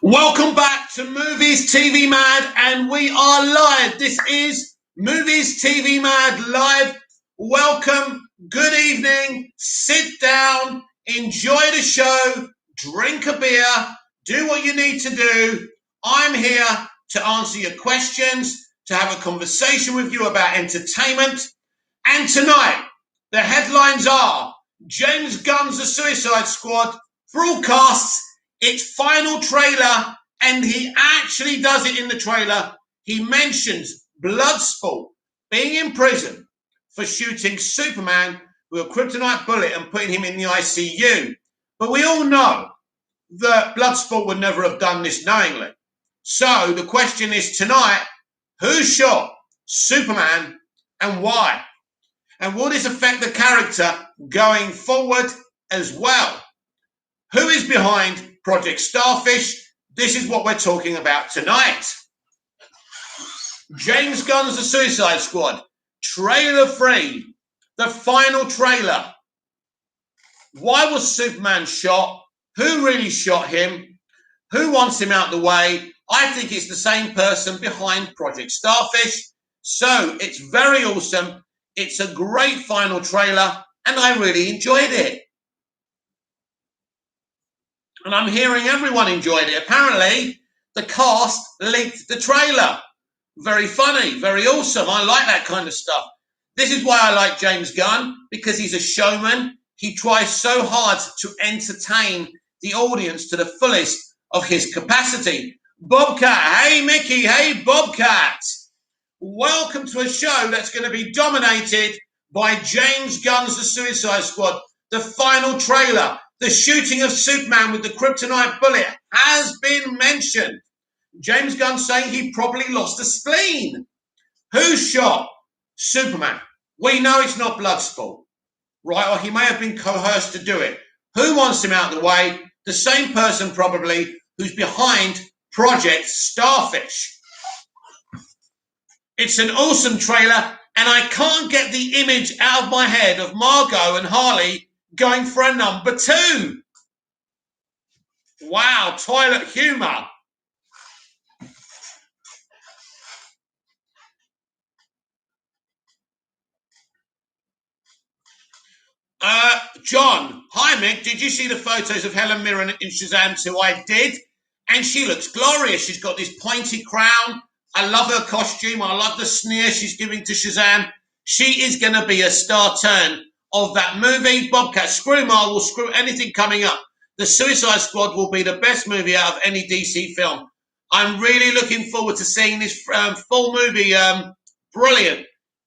Welcome back to Movies TV Mad, and we are live. This is Movies TV Mad live. Welcome, good evening, sit down, enjoy the show, drink a beer, do what you need to do. I'm here to answer your questions, to have a conversation with you about entertainment. And tonight, the headlines are James Gunn's The Suicide Squad broadcasts its final trailer, and he actually does it in the trailer. He mentions Bloodsport being in prison for shooting Superman with a kryptonite bullet and putting him in the ICU. But we all know that Bloodsport would never have done this knowingly. So the question is tonight, who shot Superman and why? And will this affect the character going forward as well? Who is behind Project Starfish? This is what we're talking about tonight. James Gunn's The Suicide Squad, trailer 3, the final trailer. Why was Superman shot? Who really shot him? Who wants him out the way? I think it's the same person behind Project Starfish. So it's very awesome. It's a great final trailer, and I really enjoyed it. And I'm hearing everyone enjoyed it. Apparently, the cast leaked the trailer. Very funny, very awesome. I like that kind of stuff. This is why I like James Gunn, because he's a showman. He tries so hard to entertain the audience to the fullest of his capacity. Bobcat, hey Mickey, hey Bobcat. Welcome to a show that's going to be dominated by James Gunn's The Suicide Squad. The final trailer. The shooting of Superman with the kryptonite bullet has been mentioned. James Gunn saying he probably lost a spleen. Who shot Superman? We know it's not Bloodsport, right? Or he may have been coerced to do it. Who wants him out of the way? The same person probably who's behind Project Starfish. It's an awesome trailer, and I can't get the image out of my head of Margot and Harley going for a number 2. Wow, toilet humor. John, hi Mick, did you see the photos of Helen Mirren in Shazam 2? I did, and she looks glorious. She's got this pointy crown. I love her costume. I love the sneer she's giving to Shazam. She is going to be a star turn of that movie. Bobcat, screw Marvel, will screw anything coming up. The Suicide Squad will be the best movie out of any DC film. I'm really looking forward to seeing this full movie. Brilliant.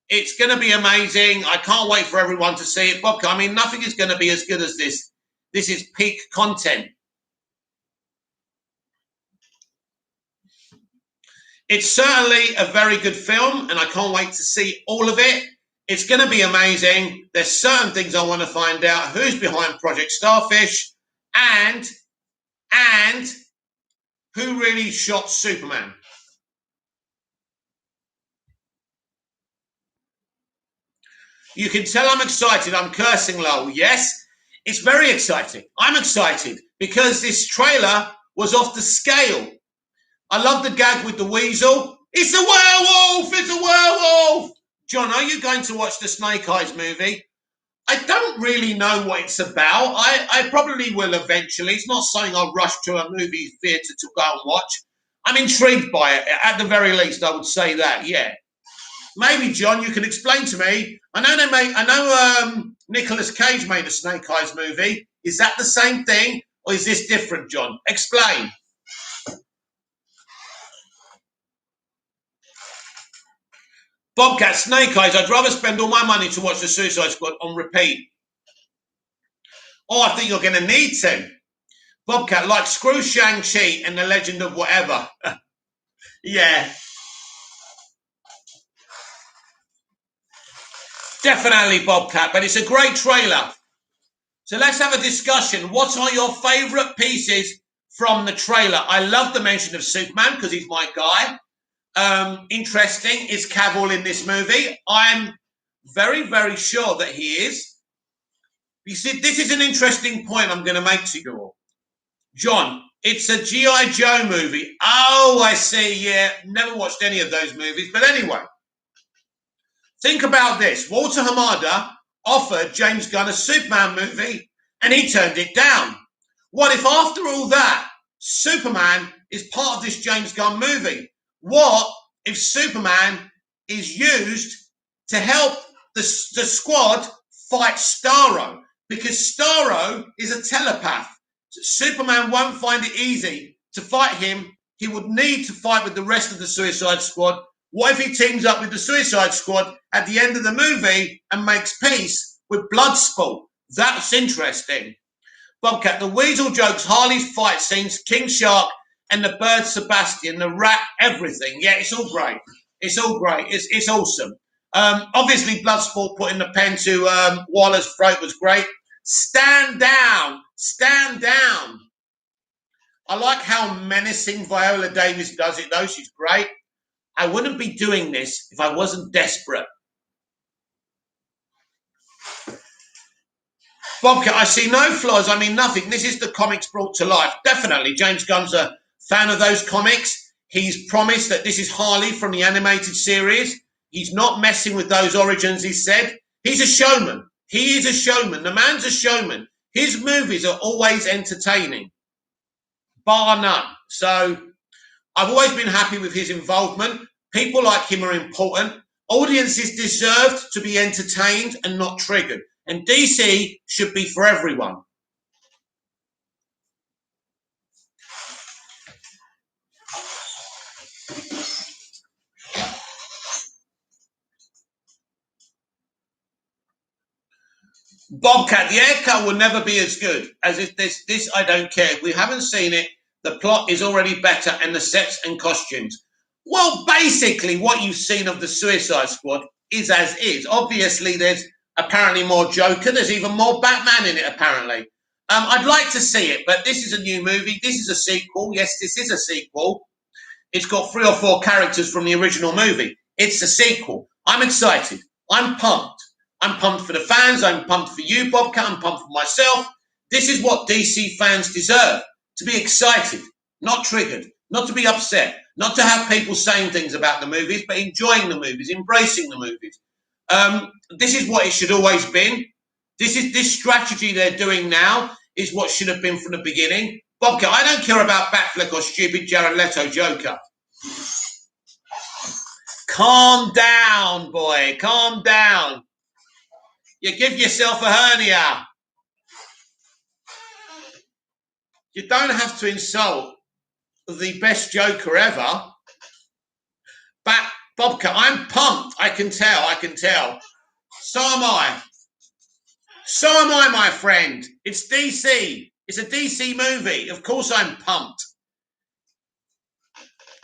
It's going to be amazing. I can't wait for everyone to see it. Bobcat, I mean, nothing is going to be as good as this. This is peak content. It's certainly a very good film, and I can't wait to see all of it. It's going to be amazing. There's certain things I want to find out. Who's behind Project Starfish, and who really shot Superman. You can tell I'm excited. I'm cursing low. Yes, it's very exciting. I'm excited because this trailer was off the scale. I love the gag with the weasel. It's a werewolf! It's a werewolf! John, are you going to watch the Snake Eyes movie? I don't really know what it's about. I probably will eventually. It's not something I'll rush to a movie theatre to go and watch. I'm intrigued by it. At the very least, I would say that, yeah. Maybe, John, you can explain to me. I know Nicolas Cage made a Snake Eyes movie. Is that the same thing, or is this different, John? Explain. Bobcat, Snake Eyes, I'd rather spend all my money to watch the Suicide Squad on repeat. Oh, I think you're going to need to. Bobcat, like screw Shang-Chi and the Legend of Whatever. Yeah. Definitely, Bobcat, but it's a great trailer. So let's have a discussion. What are your favourite pieces from the trailer? I love the mention of Superman because he's my guy. Interesting. Is Cavill in this movie? I'm very, very sure that he is. You see, this is an interesting point I'm going to make to you all. John, it's a G.I. Joe movie. Oh, I see. Yeah, never watched any of those movies. But anyway, think about this. Walter Hamada offered James Gunn a Superman movie and he turned it down. What if after all that, Superman is part of this James Gunn movie? What if Superman is used to help the squad fight Starro? Because Starro is a telepath. Superman won't find it easy to fight him. He would need to fight with the rest of the Suicide Squad. What if he teams up with the Suicide Squad at the end of the movie and makes peace with Bloodsport? That's interesting. Bobcat, the Weasel jokes, Harley's fight scenes, King Shark, and the bird Sebastian, the rat, everything. Yeah, it's all great. It's all great. It's awesome. Obviously, Bloodsport putting the pen to Waller's throat was great. Stand down. Stand down. I like how menacing Viola Davis does it, though. She's great. I wouldn't be doing this if I wasn't desperate. Bobcat, I see no flaws. I mean, nothing. This is the comics brought to life. Definitely. James Gunn's a fan of those comics. He's promised that this is Harley from the animated series. He's not messing with those origins, he said. He's a showman. He is a showman. The man's a showman. His movies are always entertaining, bar none. So I've always been happy with his involvement. People like him are important. Audiences deserve to be entertained and not triggered. And DC should be for everyone. Bobcat, the haircut will never be as good as if this I don't care. We haven't seen it. The plot is already better and the sets and costumes. Well, basically what you've seen of the Suicide Squad is as is. Obviously, there's apparently more Joker. There's even more Batman in it, apparently. I'd like to see it, but this is a new movie. This is a sequel. Yes, this is a sequel. It's got 3 or 4 characters from the original movie. It's a sequel. I'm excited. I'm pumped. I'm pumped for the fans. I'm pumped for you, Bobcat. I'm pumped for myself. This is what DC fans deserve. To be excited, not triggered, not to be upset, not to have people saying things about the movies, but enjoying the movies, embracing the movies. This is what it should always been. This strategy they're doing now is what should have been from the beginning. Bobcat, I don't care about Batfleck or stupid Jared Leto Joker. Calm down, boy. Calm down. You give yourself a hernia. You don't have to insult the best Joker ever. But Bobcat, I'm pumped. I can tell. I can tell. So am I. So am I, my friend. It's DC. It's a DC movie. Of course I'm pumped.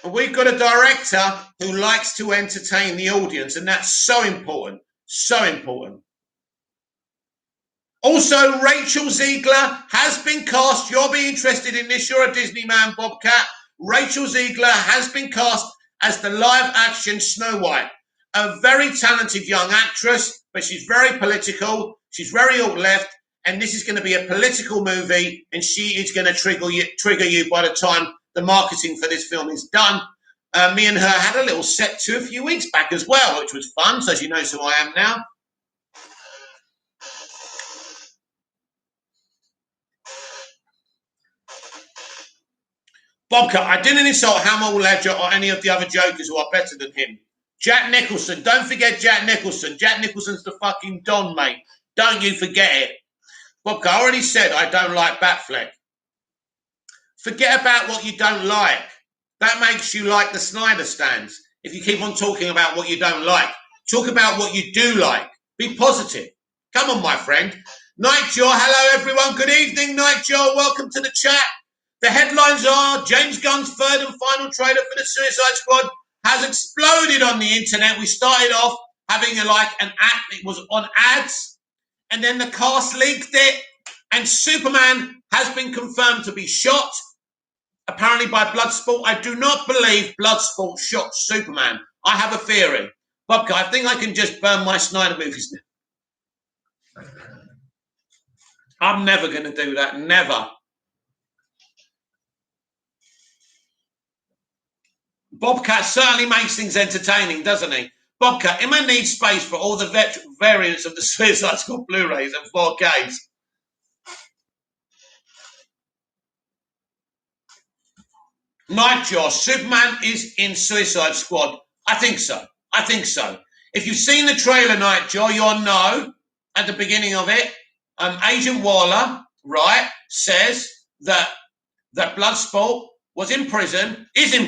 And we've got a director who likes to entertain the audience, and that's so important. So important. Also, Rachel Ziegler has been cast. You'll be interested in this. You're a Disney man, Bobcat. Rachel Ziegler has been cast as the live-action Snow White. A very talented young actress, but she's very political. She's very alt-left, and this is going to be a political movie, and she is going to trigger you by the time the marketing for this film is done. Me and her had a little set to a few weeks back as well, which was fun, so she knows who I am now. Bobcat, I didn't insult Hamill, Ledger, or any of the other Jokers who are better than him. Jack Nicholson, don't forget Jack Nicholson. Jack Nicholson's the fucking Don, mate. Don't you forget it. Bobcat, I already said I don't like Batfleck. Forget about what you don't like. That makes you like the Snyder stands. If you keep on talking about what you don't like, talk about what you do like. Be positive. Come on, my friend. Nightjaw, hello everyone. Good evening, Nightjaw. Welcome to the chat. The headlines are James Gunn's third and final trailer for the Suicide Squad has exploded on the internet. We started off having an ad. It was on ads, and then the cast leaked it, and Superman has been confirmed to be shot, apparently by Bloodsport. I do not believe Bloodsport shot Superman. I have a theory. Bobcat, I think I can just burn my Snyder movies now. I'm never going to do that. Never. Bobcat certainly makes things entertaining, doesn't he? Bobcat, it may need space for all the variants of the Suicide Squad Blu-rays and 4Ks. Nightjaw, Superman is in Suicide Squad. I think so. I think so. If you've seen the trailer, Nightjaw, you'll know at the beginning of it, Agent Waller, right, says that Bloodsport is in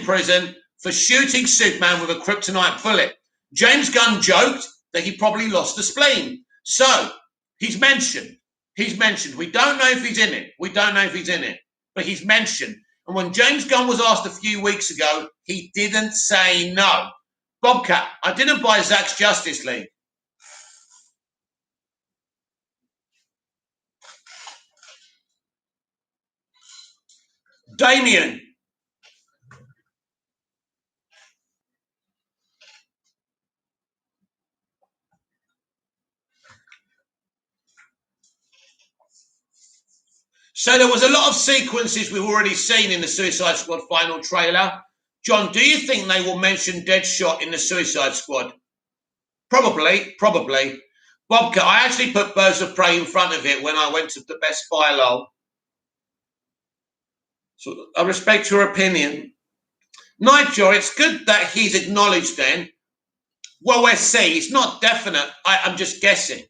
prison for shooting Superman with a kryptonite bullet. James Gunn joked that he probably lost the spleen. So he's mentioned. We don't know if he's in it. But he's mentioned. And when James Gunn was asked a few weeks ago, he didn't say no. Bobcat, I didn't buy Zack's Justice League. Damien. So there was a lot of sequences we've already seen in the Suicide Squad final trailer. John, do you think they will mention Deadshot in the Suicide Squad? Probably. Bobcat, I actually put Birds of Prey in front of it when I went to the Best Buy lol. So I respect your opinion. Nigel, it's good that he's acknowledged then. Well, we'll see. It's not definite. I'm just guessing.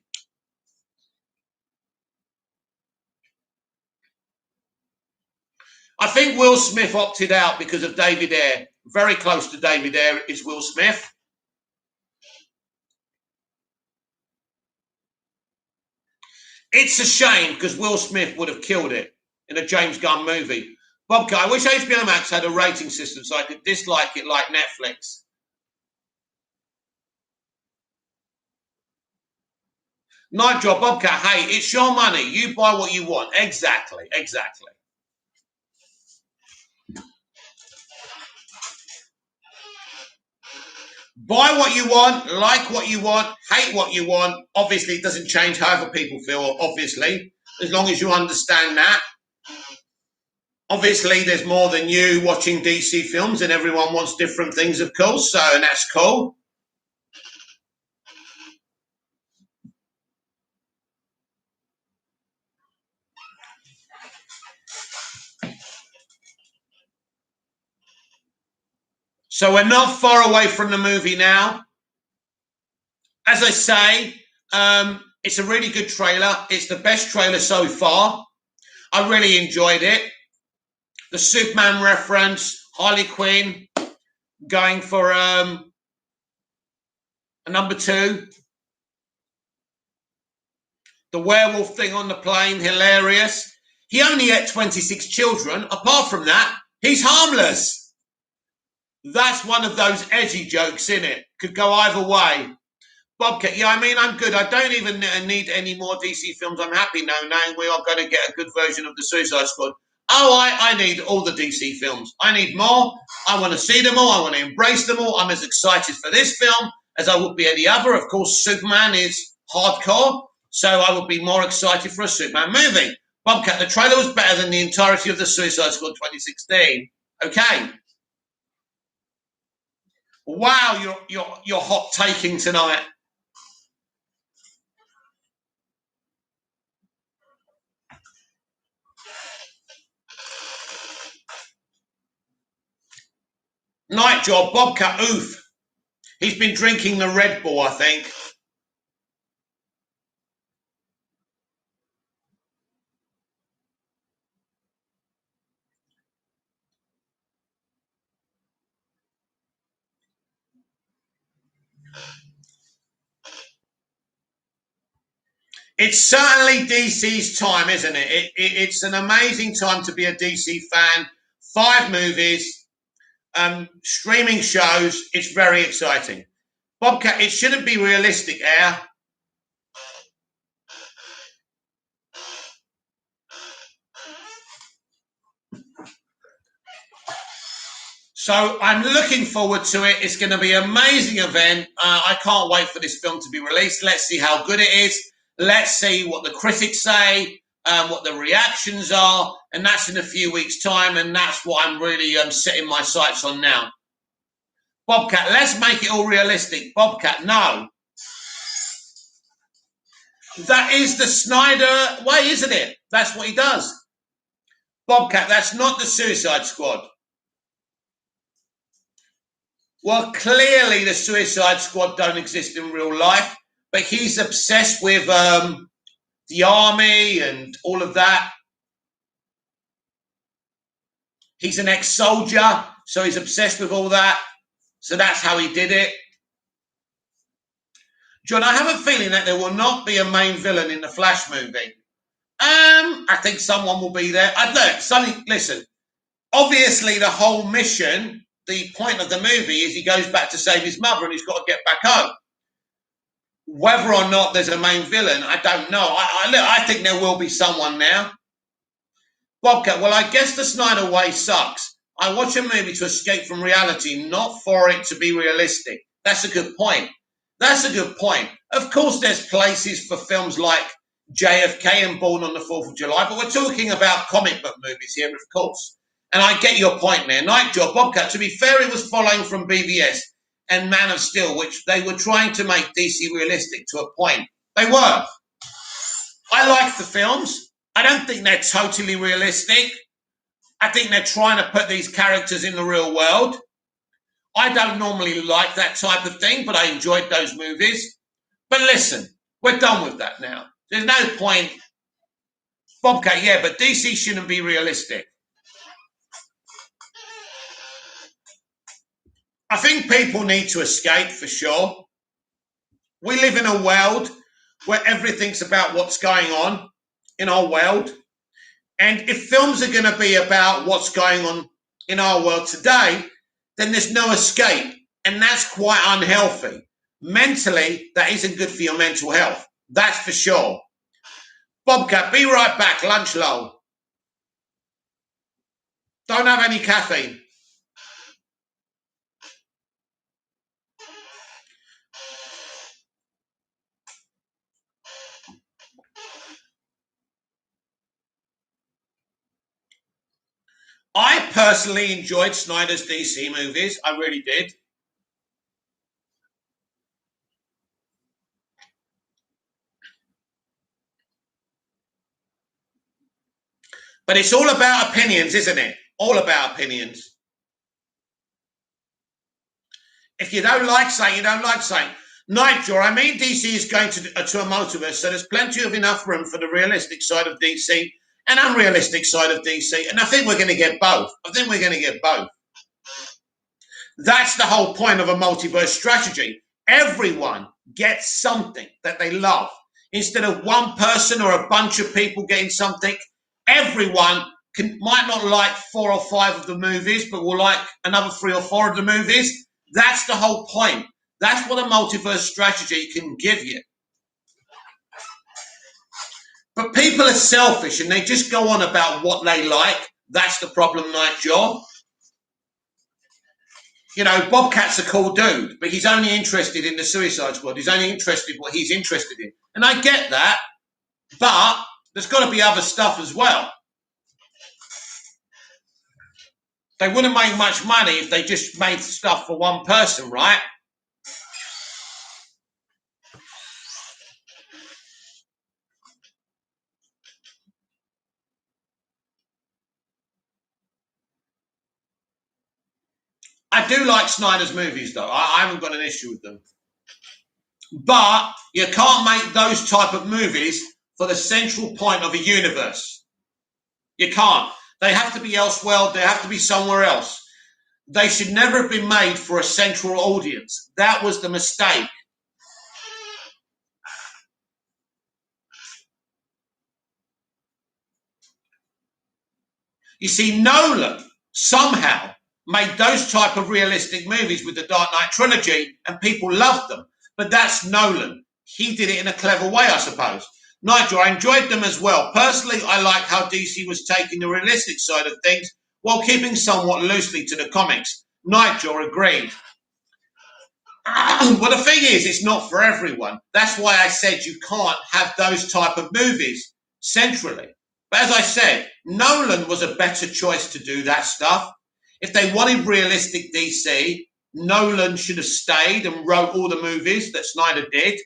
I think Will Smith opted out because of David Ayer. Very close to David Ayer is Will Smith. It's a shame because Will Smith would have killed it in a James Gunn movie. Bobcat, I wish HBO Max had a rating system so I could dislike it like Netflix. Nigel, Bobcat, hey, it's your money. You buy what you want. Exactly. Buy what you want, like what you want, hate what you want. Obviously, it doesn't change how other people feel, obviously, as long as you understand that. Obviously, there's more than you watching DC films, and everyone wants different things, of course, so, and that's cool. So we're not far away from the movie now. As I say, it's a really good trailer. It's the best trailer so far. I really enjoyed it. The Superman reference, Harley Quinn going for a number 2. The werewolf thing on the plane, hilarious. He only ate 26 children. Apart from that, he's harmless. That's one of those edgy jokes, isn't it? Could go either way. Bobcat, yeah, I mean, I'm good. I don't even need any more DC films. I'm happy now knowing we are going to get a good version of the Suicide Squad. Oh, I need all the DC films. I need more. I want to see them all. I want to embrace them all. I'm as excited for this film as I would be any other. Of course, Superman is hardcore, so I would be more excited for a Superman movie. Bobcat, the trailer was better than the entirety of the Suicide Squad 2016. Okay. Wow, you're hot taking tonight. Night job, Bobcat, oof. He's been drinking the Red Bull, I think. It's certainly DC's time, isn't it? It's an amazing time to be a DC fan. 5 movies, streaming shows. It's very exciting. Bobcat, it shouldn't be realistic, Air. So I'm looking forward to it. It's going to be an amazing event. I can't wait for this film to be released. Let's see how good it is. Let's see what the critics say, what the reactions are, and that's in a few weeks' time. And that's what I'm really setting my sights on now. Bobcat, let's make it all realistic. Bobcat, no. That is the Snyder way, isn't it? That's what he does. Bobcat, that's not the Suicide Squad. Well, clearly the Suicide Squad don't exist in real life, but he's obsessed with the army and all of that. He's an ex-soldier, so he's obsessed with all that. So that's how he did it. John, I have a feeling that there will not be a main villain in the Flash movie. I think someone will be there. Listen, obviously the whole mission, the point of the movie is he goes back to save his mother and he's got to get back home. Whether or not there's a main villain, I don't know. I think there will be someone now. Bobcat, well, I guess the Snyder way sucks. I watch a movie to escape from reality, not for it to be realistic. That's a good point. That's a good point. Of course, there's places for films like JFK and Born on the 4th of July, but we're talking about comic book movies here, of course. And I get your point there. Nightjaw, Bobcat, to be fair, it was following from BVS and Man of Steel, which they were trying to make DC realistic to a point. They were. I like the films. I don't think they're totally realistic. I think they're trying to put these characters in the real world. I don't normally like that type of thing, but I enjoyed those movies. But listen, we're done with that now. There's no point. Bobcat, yeah, but DC shouldn't be realistic. I think people need to escape for sure. We live in a world where everything's about what's going on in our world. And if films are going to be about what's going on in our world today, then there's no escape. And that's quite unhealthy. Mentally, that isn't good for your mental health. That's for sure. Bobcat, be right back. Lunch lull. Don't have any caffeine. I personally enjoyed Snyder's DC movies. I really did. But it's all about opinions, isn't it? All about opinions. If you don't like something, you don't like something. Nigel, I mean, DC is going to a multiverse, so there's plenty of enough room for the realistic side of DC and unrealistic side of DC. And I think we're going to get both. I think we're going to get both. That's the whole point of a multiverse strategy. Everyone gets something that they love. Instead of one person or a bunch of people getting something, everyone might not like 4 or 5 of the movies, but will like another 3 or 4 of the movies. That's the whole point. That's what a multiverse strategy can give you. But people are selfish and they just go on about what they like. That's the problem, Nightjaw. You know, Bobcat's a cool dude, but he's only interested in the Suicide Squad. He's only interested in what he's interested in. And I get that, but there's got to be other stuff as well. They wouldn't make much money if they just made stuff for one person, right? I do like Snyder's movies, though. I haven't got an issue with them. But you can't make those type of movies for the central point of a universe. You can't. They have to be elsewhere. They have to be somewhere else. They should never have been made for a central audience. That was the mistake. You see, Nolan somehow made those type of realistic movies with the Dark Knight trilogy, and people loved them. But that's Nolan. He did it in a clever way, I suppose. Nigel, I enjoyed them as well. Personally, I like how DC was taking the realistic side of things while keeping somewhat loosely to the comics. Nigel agreed. Well, the thing is, it's not for everyone. That's why I said you can't have those type of movies centrally. But as I said, Nolan was a better choice to do that stuff. If they wanted realistic DC, Nolan should have stayed and wrote all the movies that Snyder did.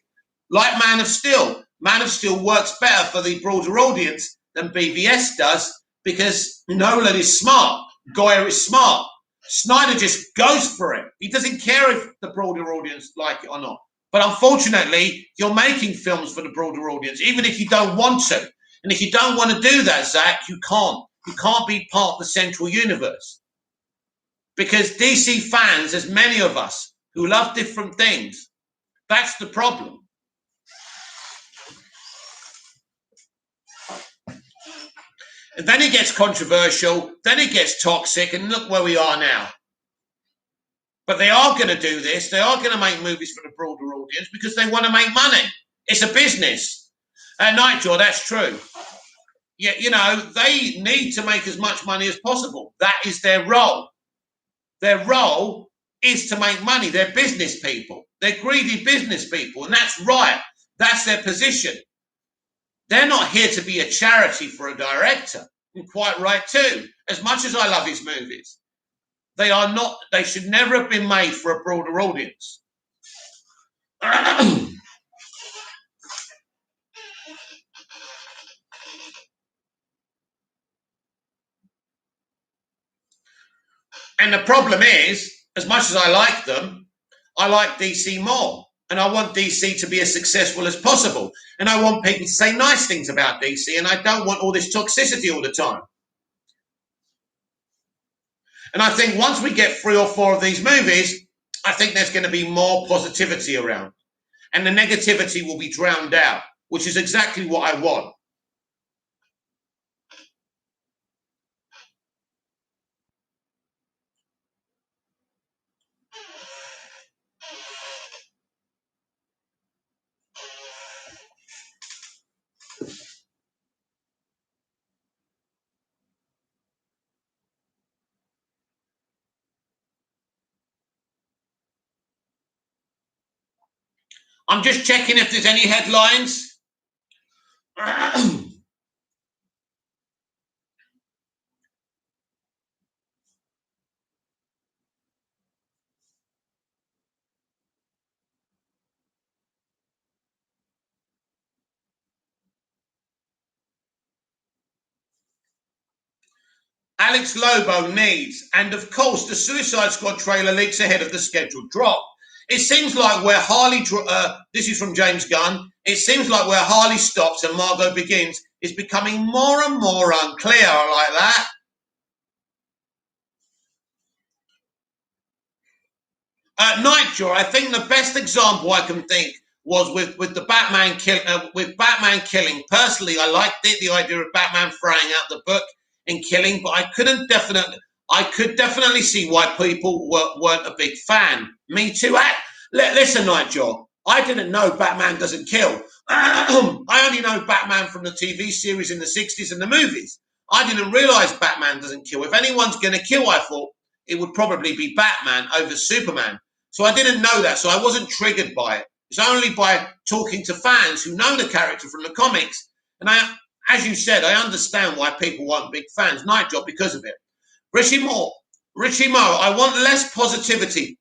Like Man of Steel. Man of Steel works better for the broader audience than BVS does because Nolan is smart. Goya is smart. Snyder just goes for it. He doesn't care if the broader audience like it or not. But unfortunately, you're making films for the broader audience, even if you don't want to. And if you don't want to do that, Zach, you can't. You can't be part of the central universe. Because DC fans, there's many of us who love different things. That's the problem. And then it gets controversial, then it gets toxic, and look where we are now. But they are going to do this. They are going to make movies for the broader audience because they want to make money. It's a business. Nigel, that's true. Yeah, you know, they need to make as much money as possible. That is their role. Their role is to make money. They're business people. They're greedy business people. And that's right. That's their position. They're not here to be a charity for a director. And quite right too. As much as I love his movies, they are not. They should never have been made for a broader audience. And the problem is, as much as I like them, I like DC more. And I want DC to be as successful as possible. And I want people to say nice things about DC. And I don't want all this toxicity all the time. And I think once we get 3 or 4 of these movies, I think there's going to be more positivity around. And the negativity will be drowned out, which is exactly what I want. I'm just checking if there's any headlines. Alex Lobo needs, and of course, the Suicide Squad trailer leaks ahead of the scheduled drop. It seems like where Harley, this is from James Gunn, it seems like where Harley stops and Margot begins is becoming more and more unclear. I like that. Nightjaw, I think the best example I can think was with the Batman with Batman killing. Personally, I liked it, the idea of Batman throwing out the book and killing, but I could definitely see why people weren't a big fan. Me too. Listen, Nightjaw, I didn't know Batman doesn't kill. I only know Batman from the TV series in the 60s and the movies. I didn't realize Batman doesn't kill. If anyone's going to kill, I thought it would probably be Batman over Superman. So I didn't know that, so I wasn't triggered by it. It's only by talking to fans who know the character from the comics. And as you said, I understand why people weren't big fans. Nightjob because of it. Richie Moore, I want less positivity.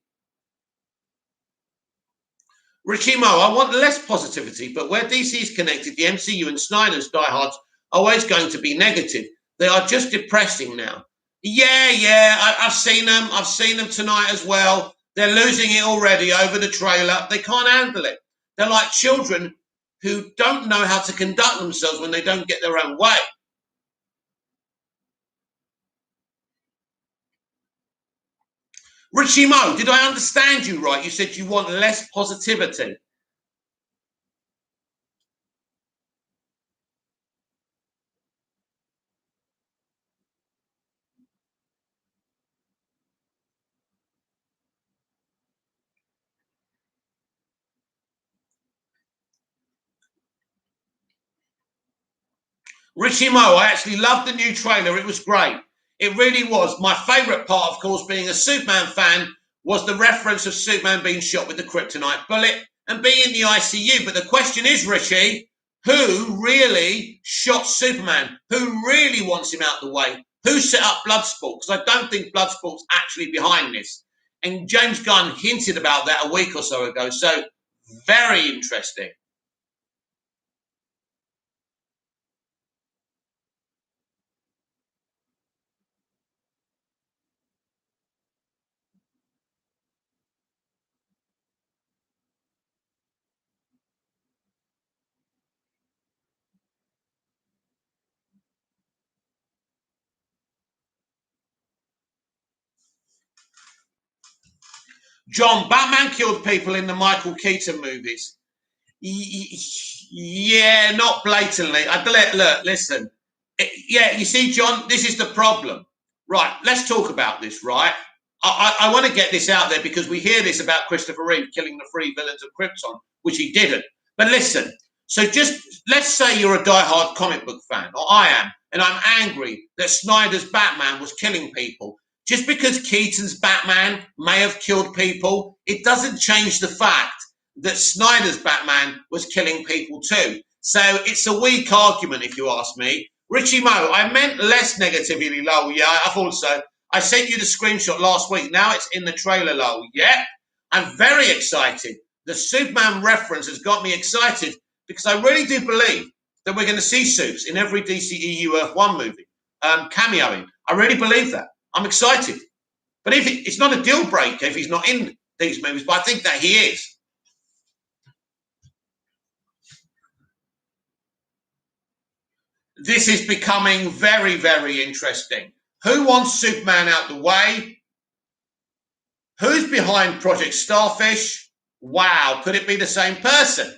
Richie Mo, I want less positivity, but where DC is connected, the MCU and Snyder's diehards are always going to be negative. They are just depressing now. Yeah, I've seen them. I've seen them tonight as well. They're losing it already over the trailer. They can't handle it. They're like children who don't know how to conduct themselves when they don't get their own way. Richie Mo, did I understand you right? You said you want less positivity. Richie Mo, I actually loved the new trailer. It was great. It really was. My favourite part, of course, being a Superman fan, was the reference of Superman being shot with the kryptonite bullet and being in the ICU. But the question is, Richie, who really shot Superman? Who really wants him out the way? Who set up Bloodsport? Because I don't think Bloodsport's actually behind this. And James Gunn hinted about that a week or so ago. So very interesting. John, Batman killed people in the Michael Keaton movies. Yeah, not blatantly. Look, listen. Yeah, you see, John, this is the problem. Right, let's talk about this, right? I want to get this out there because we hear this about Christopher Reeve killing the three villains of Krypton, which he didn't. But listen, so just let's say you're a diehard comic book fan, or I am, and I'm angry that Snyder's Batman was killing people. Just because Keaton's Batman may have killed people, it doesn't change the fact that Snyder's Batman was killing people too. So it's a weak argument, if you ask me. Richie Mo, I meant less negativity, lol. Yeah, I thought so. I sent you the screenshot last week. Now it's in the trailer, lol. Yeah, I'm very excited. The Superman reference has got me excited because I really do believe that we're going to see Supes in every DCEU Earth 1 movie, cameoing. I really believe that. I'm excited. But if it's not a deal breaker if he's not in these movies, but I think that he is. This is becoming very, very interesting. Who wants Superman out the way? Who's behind Project Starfish? Wow, could it be the same person?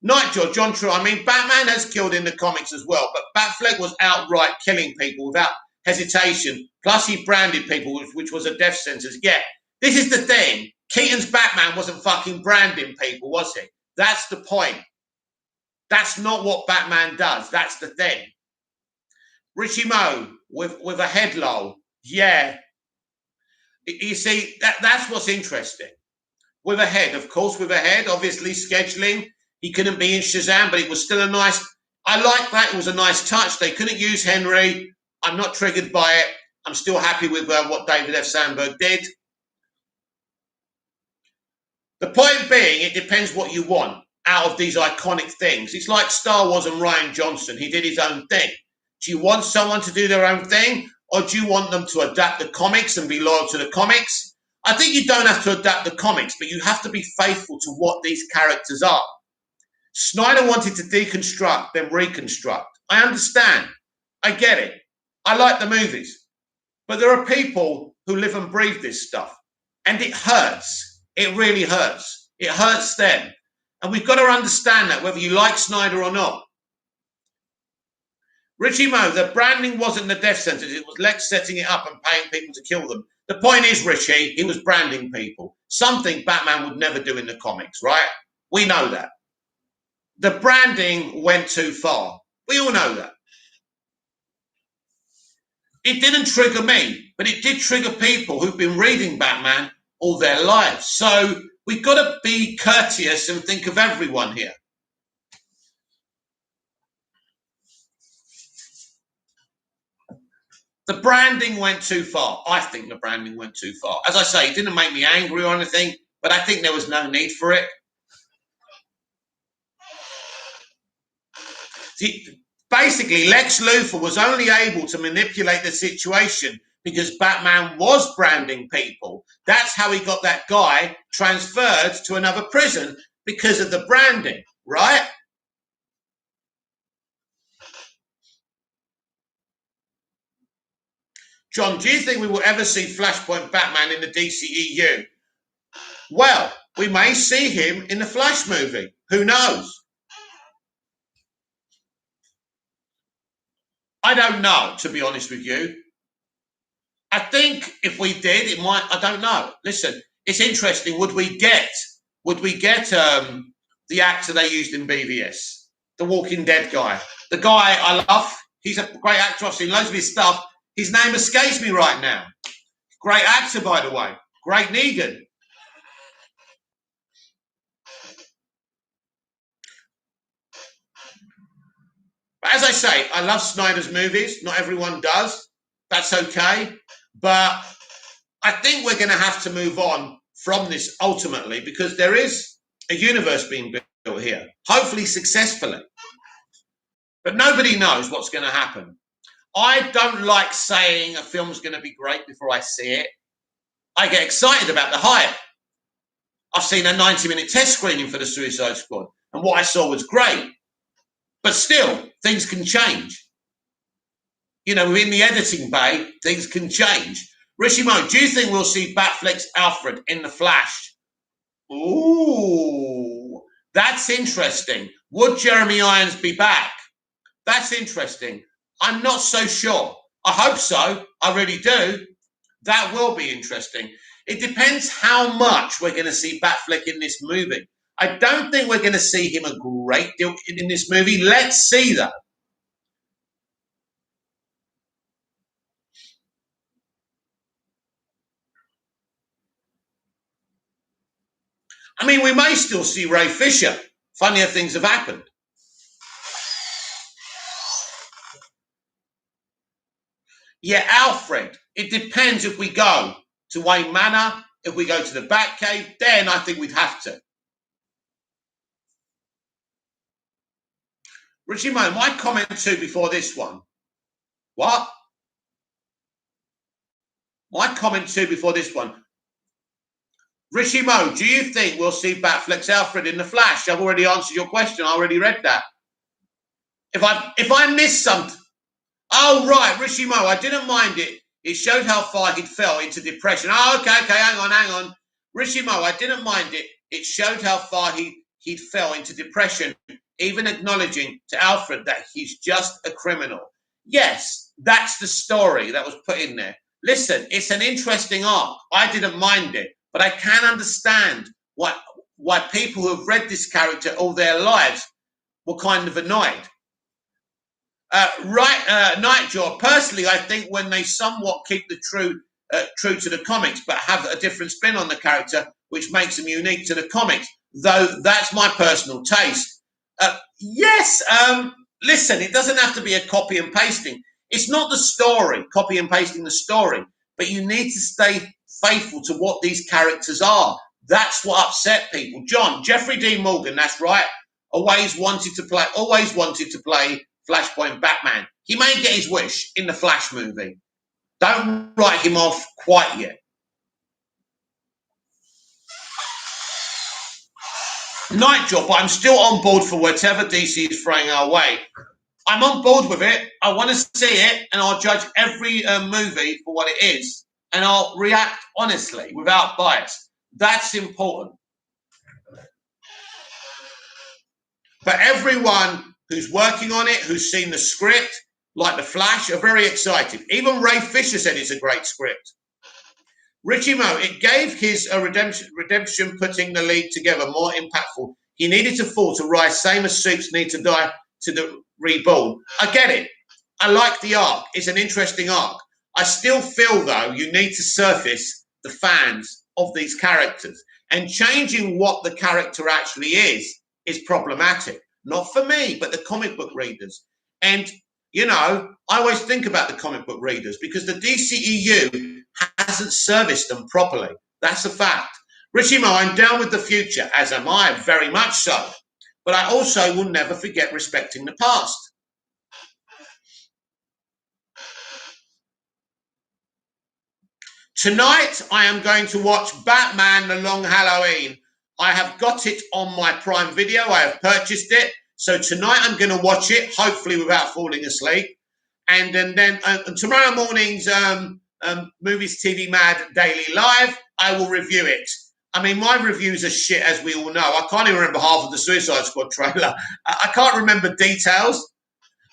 Nightjaw, John True. I mean, Batman has killed in the comics as well, but Batfleck was outright killing people without hesitation. Plus, he branded people, which was a death sentence. Yeah, this is the thing. Keaton's Batman wasn't fucking branding people, was he? That's the point. That's not what Batman does. That's the thing. Richie Mo with a head loll. Yeah. You see, that's what's interesting. With a head, of course, with a head, obviously scheduling. He couldn't be in Shazam, but it was still a nice. I like that. It was a nice touch. They couldn't use Henry. I'm not triggered by it. I'm still happy with what David F. Sandberg did. The point being, it depends what you want out of these iconic things. It's like Star Wars and Rian Johnson. He did his own thing. Do you want someone to do their own thing, or do you want them to adapt the comics and be loyal to the comics? I think you don't have to adapt the comics, but you have to be faithful to what these characters are. Snyder wanted to deconstruct, then reconstruct. I understand. I get it. I like the movies. But there are people who live and breathe this stuff. And it hurts. It really hurts. It hurts them. And we've got to understand that, whether you like Snyder or not. Richie Mo, the branding wasn't the death sentence. It was Lex setting it up and paying people to kill them. The point is, Richie, he was branding people. Something Batman would never do in the comics, right? We know that. The branding went too far. We all know that. It didn't trigger me, but it did trigger people who've been reading Batman all their lives. So we've got to be courteous and think of everyone here. The branding went too far. I think the branding went too far. As I say, it didn't make me angry or anything, but I think there was no need for it. See, basically, Lex Luthor was only able to manipulate the situation because Batman was branding people. That's how he got that guy transferred to another prison, because of the branding, right? John, do you think we will ever see Flashpoint Batman in the DCEU? Well, we may see him in the Flash movie. Who knows? I don't know, to be honest with you. I think if we did, it might. I don't know. Listen, it's interesting. Would we get the actor they used in BVS, the Walking Dead guy, the guy I love? He's a great actor. I've seen loads of his stuff. His name escapes me right now. Great actor, by the way. Great Negan. But as I say, I love Snyder's movies. Not everyone does. That's okay. But I think we're going to have to move on from this ultimately because there is a universe being built here, hopefully successfully. But nobody knows what's going to happen. I don't like saying a film's going to be great before I see it. I get excited about the hype. I've seen a 90-minute test screening for the Suicide Squad, and what I saw was great. But still, things can change. You know, within the editing bay, things can change. Rishimo, do you think we'll see Batfleck's Alfred in The Flash? Ooh, that's interesting. Would Jeremy Irons be back? That's interesting. I'm not so sure. I hope so. I really do. That will be interesting. It depends how much we're going to see Batfleck in this movie. I don't think we're going to see him a great deal in this movie. Let's see, though. I mean, we may still see Ray Fisher. Funnier things have happened. Yeah, Alfred. It depends if we go to Wayne Manor, if we go to the Batcave, then I think we'd have to. Richie Mo, my comment too before this one. What? My comment too before this one. Richie Mo, do you think we'll see Batfleck's Alfred in The Flash? I've already answered your question. I already read that. If I missed something. Oh, right, Richie Mo, I didn't mind it. It showed how far he'd fell into depression. Oh, okay, hang on. Richie Mo, I didn't mind it. It showed how far he'd fell into depression, even acknowledging to Alfred that he's just a criminal. Yes, that's the story that was put in there. Listen, it's an interesting arc. I didn't mind it, but I can understand why people who have read this character all their lives were kind of annoyed. Nightjaw. Personally, I think when they somewhat keep the true to the comics, but have a different spin on the character, which makes them unique to the comics. Though that's my personal taste. Yes. Listen, it doesn't have to be a copy and pasting. It's not the story, copy and pasting the story, but you need to stay faithful to what these characters are. That's what upset people. John, Jeffrey Dean Morgan, that's right. Always wanted to play Flashpoint Batman. He may get his wish in the Flash movie. Don't write him off quite yet. Nightjaw, but I'm still on board for whatever DC is throwing our way. I'm on board with it. I want to see it, and I'll judge every movie for what it is, and I'll react honestly, without bias. That's important. But everyone who's working on it, who's seen the script, like The Flash, are very excited. Even Ray Fisher said it's a great script. Richie Mo, it gave his redemption putting the league together more impactful. He needed to fall to rise, same as Supes need to die to the reborn. I get it. I like the arc. It's an interesting arc. I still feel, though, you need to surface the fans of these characters. And changing what the character actually is problematic. Not for me, but the comic book readers. And, you know, I always think about the comic book readers because the DCEU hasn't serviced them properly. That's a fact. Richie Mo, I'm down with the future, as am I, very much so. But I also will never forget respecting the past. Tonight, I am going to watch Batman The Long Halloween. I have got it on my Prime Video. I have purchased it. So tonight I'm going to watch it, hopefully without falling asleep. And then tomorrow morning's Movies TV Mad Daily Live, I will review it. I mean, my reviews are shit, as we all know. I can't even remember half of the Suicide Squad trailer. I can't remember details.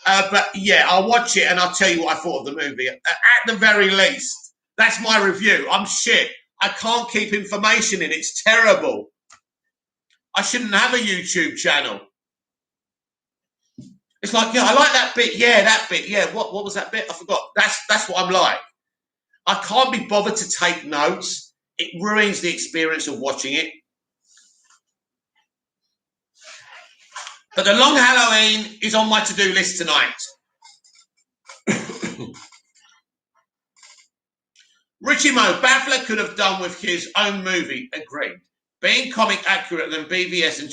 But yeah, I'll watch it and I'll tell you what I thought of the movie. At the very least, that's my review. I'm shit. I can't keep information in. It's terrible. I shouldn't have a YouTube channel. It's like, yeah, I like that bit. Yeah, that bit. Yeah, what was that bit? I forgot. That's what I'm like. I can't be bothered to take notes. It ruins the experience of watching it. But The Long Halloween is on my to-do list tonight. Richie Mo, Batfleck could have done with his own movie. Agreed. Being comic accurate than BVS and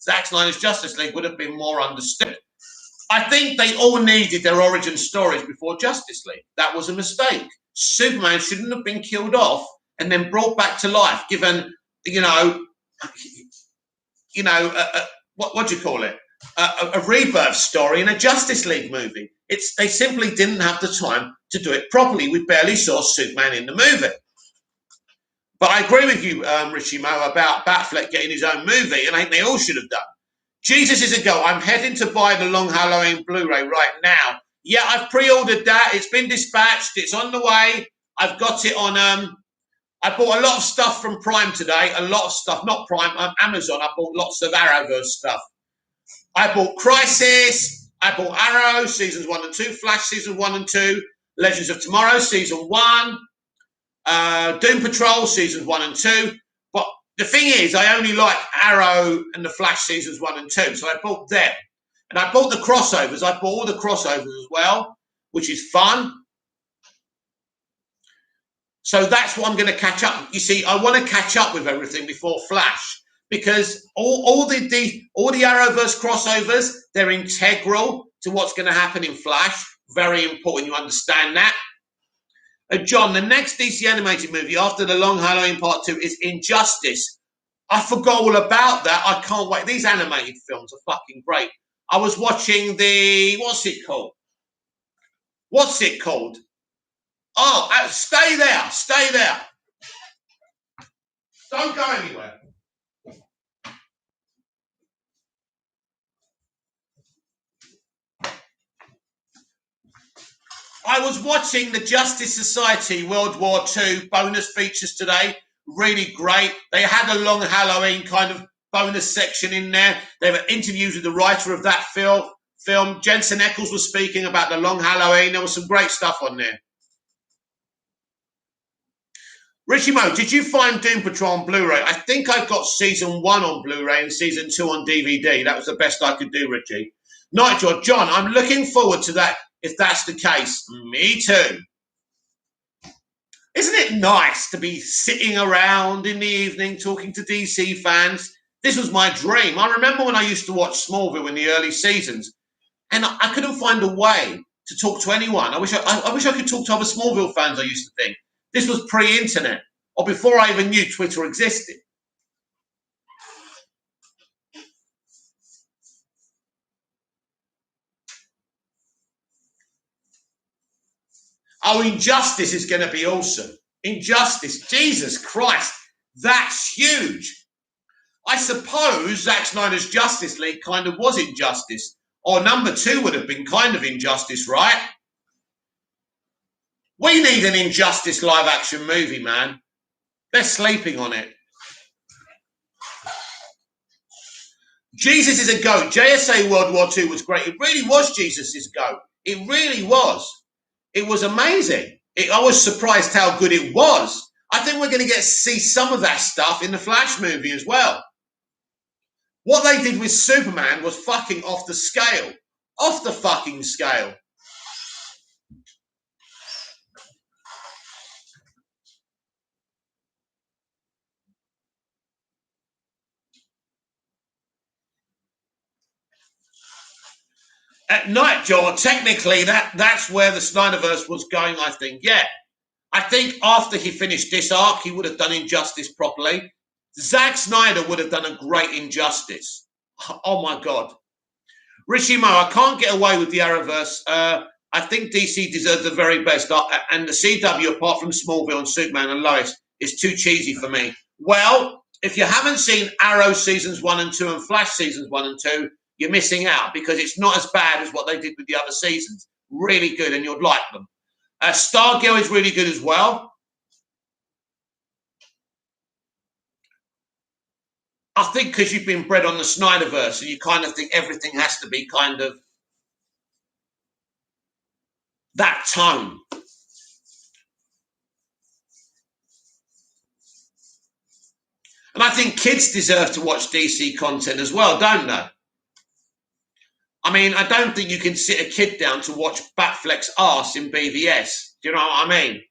Zack Snyder's Justice League would have been more understood. I think they all needed their origin stories before Justice League. That was a mistake. Superman shouldn't have been killed off and then brought back to life, given, what do you call it? A rebirth story in a Justice League movie. They simply didn't have the time to do it properly. We barely saw Superman in the movie. But I agree with you, Richie Mo, about Batfleck getting his own movie, and I think they all should have done. Jesus is a go. I'm heading to buy the Long Halloween Blu-ray right now. Yeah, I've pre-ordered that. It's been dispatched. It's on the way. I've got it on. I bought a lot of stuff from Prime today. A lot of stuff, not Prime, Amazon. I bought lots of Arrowverse stuff. I bought Crisis. I bought Arrow seasons 1 and 2. Flash season 1 and 2. Legends of Tomorrow season 1. Doom Patrol seasons 1 and 2. But the thing is, I only like Arrow and the Flash seasons 1 and 2. So I bought them. And I bought the crossovers. I bought all the crossovers as well, which is fun. So that's what I'm going to catch up. You see, I want to catch up with everything before Flash, because all the Arrowverse crossovers, they're integral to what's going to happen in Flash. Very important you understand that. John, the next DC animated movie after The Long Halloween Part 2 is Injustice. I forgot all about that. I can't wait. These animated films are fucking great. I was watching what's it called? Oh, stay there. Don't go anywhere. I was watching the Justice Society World War II bonus features today. Really great. They had a Long Halloween kind of bonus section in there. There were interviews with the writer of that film. Jensen Ackles was speaking about the Long Halloween. There was some great stuff on there. Richie Mo, did you find Doom Patrol on Blu-ray? I think I've got season 1 on Blu-ray and season 2 on DVD. That was the best I could do, Richie. Nigel, John, I'm looking forward to that if that's the case. Me too. Isn't it nice to be sitting around in the evening talking to DC fans? This was my dream. I remember when I used to watch Smallville in the early seasons, and I couldn't find a way to talk to anyone. I wish I could talk to other Smallville fans, I used to think. This was pre-internet, or before I even knew Twitter existed. Oh, Injustice is going to be awesome. Injustice, Jesus Christ, that's huge. I suppose Zack Snyder's Justice League kind of was Injustice, or number 2 would have been kind of Injustice, right? We need an Injustice live-action movie, man. They're sleeping on it. Jesus is a goat. JSA World War II was great. It really was Jesus' goat. It really was. It was amazing. I was surprised how good it was. I think we're going to get to see some of that stuff in the Flash movie as well. What they did with Superman was fucking off the scale. Off the fucking scale. At night, Joel, technically that's where the Snyderverse was going, I think. Yeah. I think after he finished this arc, he would have done Injustice properly. Zack Snyder would have done a great Injustice. Oh, my God. Richie Mo, I can't get away with the Arrowverse. I think DC deserves the very best. And the CW, apart from Smallville and Superman and Lois, is too cheesy for me. Well, if you haven't seen Arrow seasons 1 and 2 and Flash seasons 1 and 2, you're missing out, because it's not as bad as what they did with the other seasons. Really good, and you'd like them. Stargirl is really good as well. I think because you've been bred on the Snyderverse, and you kind of think everything has to be kind of that tone. And I think kids deserve to watch DC content as well, don't they? I mean, I don't think you can sit a kid down to watch Batfleck's arse in BVS. Do you know what I mean?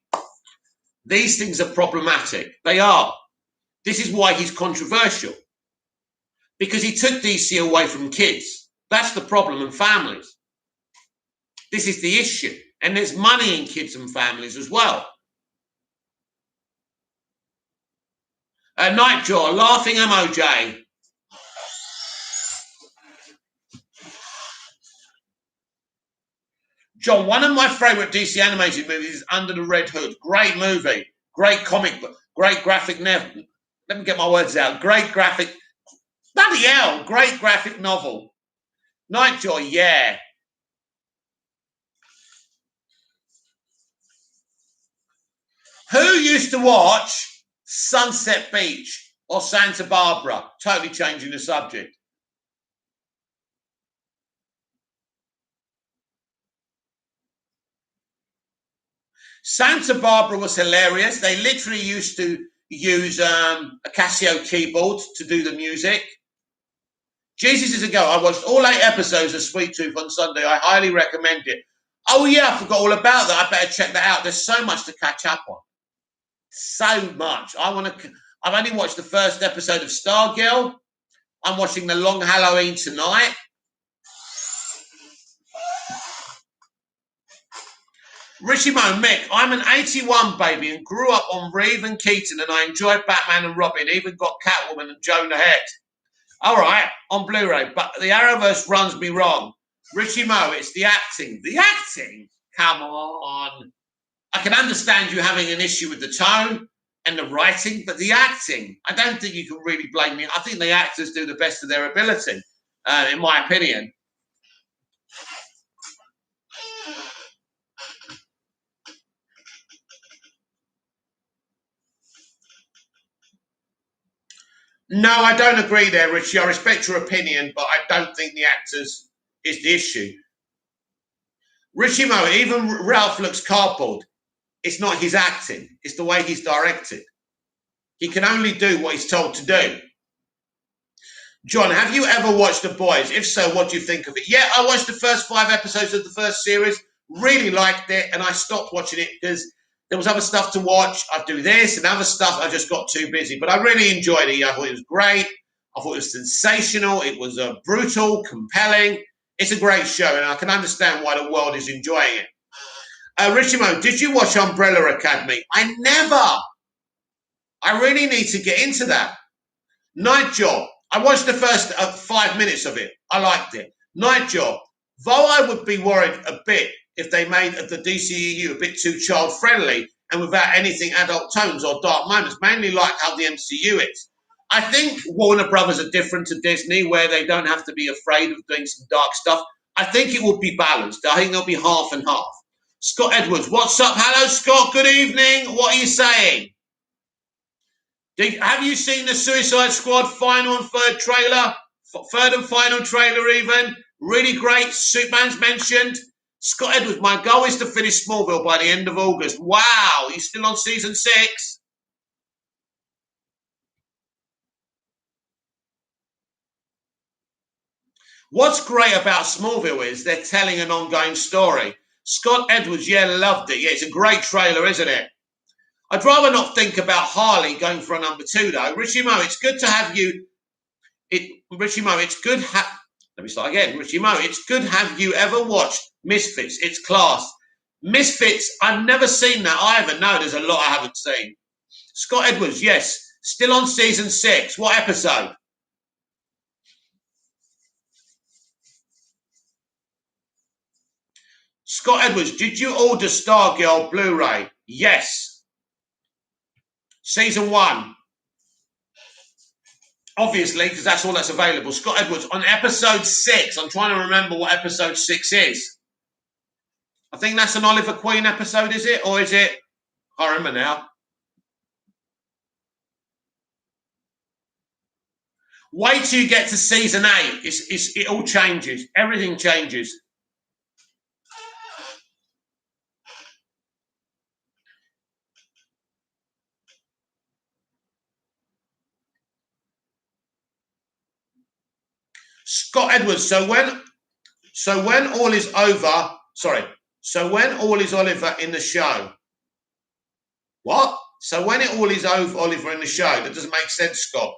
These things are problematic. They are. This is why he's controversial. Because he took DC away from kids. That's the problem, and families. This is the issue. And there's money in kids and families as well. Nightjaw, laughing emoji. John, one of my favourite DC animated movies is Under the Red Hood. Great movie. Great comic book. Great graphic novel. Let me get my words out. Great graphic. Bloody hell. Great graphic novel. Nightjaw, yeah. Who used to watch Sunset Beach or Santa Barbara? Totally changing the subject. Santa Barbara was hilarious. They literally used to use a Casio keyboard to do the music. Jesus is a go. I watched all 8 episodes of Sweet Tooth on Sunday. I highly recommend it. Oh yeah, I forgot all about that. I better check that out. There's so much to catch up on. So much. I've only watched the first episode of Stargirl. I'm watching The Long Halloween tonight. Richie Mo, Mick, I'm an 81 baby and grew up on Reeve and Keaton, and I enjoyed Batman and Robin, even got Catwoman and Jonah Hex. All right, on Blu-ray, but the Arrowverse runs me wrong. Richie Mo, it's the acting. The acting? Come on. I can understand you having an issue with the tone and the writing, but the acting, I don't think you can really blame me. I think the actors do the best of their ability, in my opinion. No, I don't agree there, Richie. I respect your opinion, but I don't think the actors is the issue. Richie Mo, even Ralph looks cardboard. It's not his acting. It's the way he's directed. He can only do what he's told to do. John, have you ever watched The Boys? If so, what do you think of it? Yeah, I watched the first 5 episodes of the first series. Really liked it, and I stopped watching it because there was other stuff to watch. I'd do this and other stuff. I just got too busy. But I really enjoyed it. I thought it was great. I thought it was sensational. It was brutal, compelling. It's a great show, and I can understand why the world is enjoying it. Richie Mo, did you watch Umbrella Academy? I never. I really need to get into that. Night Job. I watched the first 5 minutes of it. I liked it. Night Job. Though I would be worried a bit if they made the DCEU a bit too child-friendly and without anything adult tones or dark moments, mainly like how the MCU is. I think Warner Brothers are different to Disney, where they don't have to be afraid of doing some dark stuff. I think it will be balanced. I think there'll be half and half. Scott Edwards, what's up? Hello, Scott. Good evening. What are you saying? Have you seen the Suicide Squad final and third trailer? Third and final trailer even. Really great. Superman's mentioned. Scott Edwards, my goal is to finish Smallville by the end of August. Wow, he's still on season 6. What's great about Smallville is they're telling an ongoing story. Scott Edwards, yeah, loved it. Yeah, it's a great trailer, isn't it? I'd rather not think about Harley going for a number 2, though. Richie Mo, it's good to have you. Richie Mo, it's good. Let me start again. Richie Mo, it's good. Have you ever watched Misfits? It's class. Misfits, I've never seen that either. No, there's a lot I haven't seen. Scott Edwards, yes. Still on season 6. What episode? Scott Edwards, did you order Stargirl Blu-ray? Yes. Season 1. Obviously, because that's all that's available. Scott Edwards, on episode 6. I'm trying to remember what episode 6 is. I think that's an Oliver Queen episode, is it? Or is it? I can't remember now. Wait till you get to season 8. It all changes. Everything changes. Scott Edwards. So when all is over, sorry. So when all is Oliver in the show, What? So when it all is over, Oliver in the show, that doesn't make sense, Scott.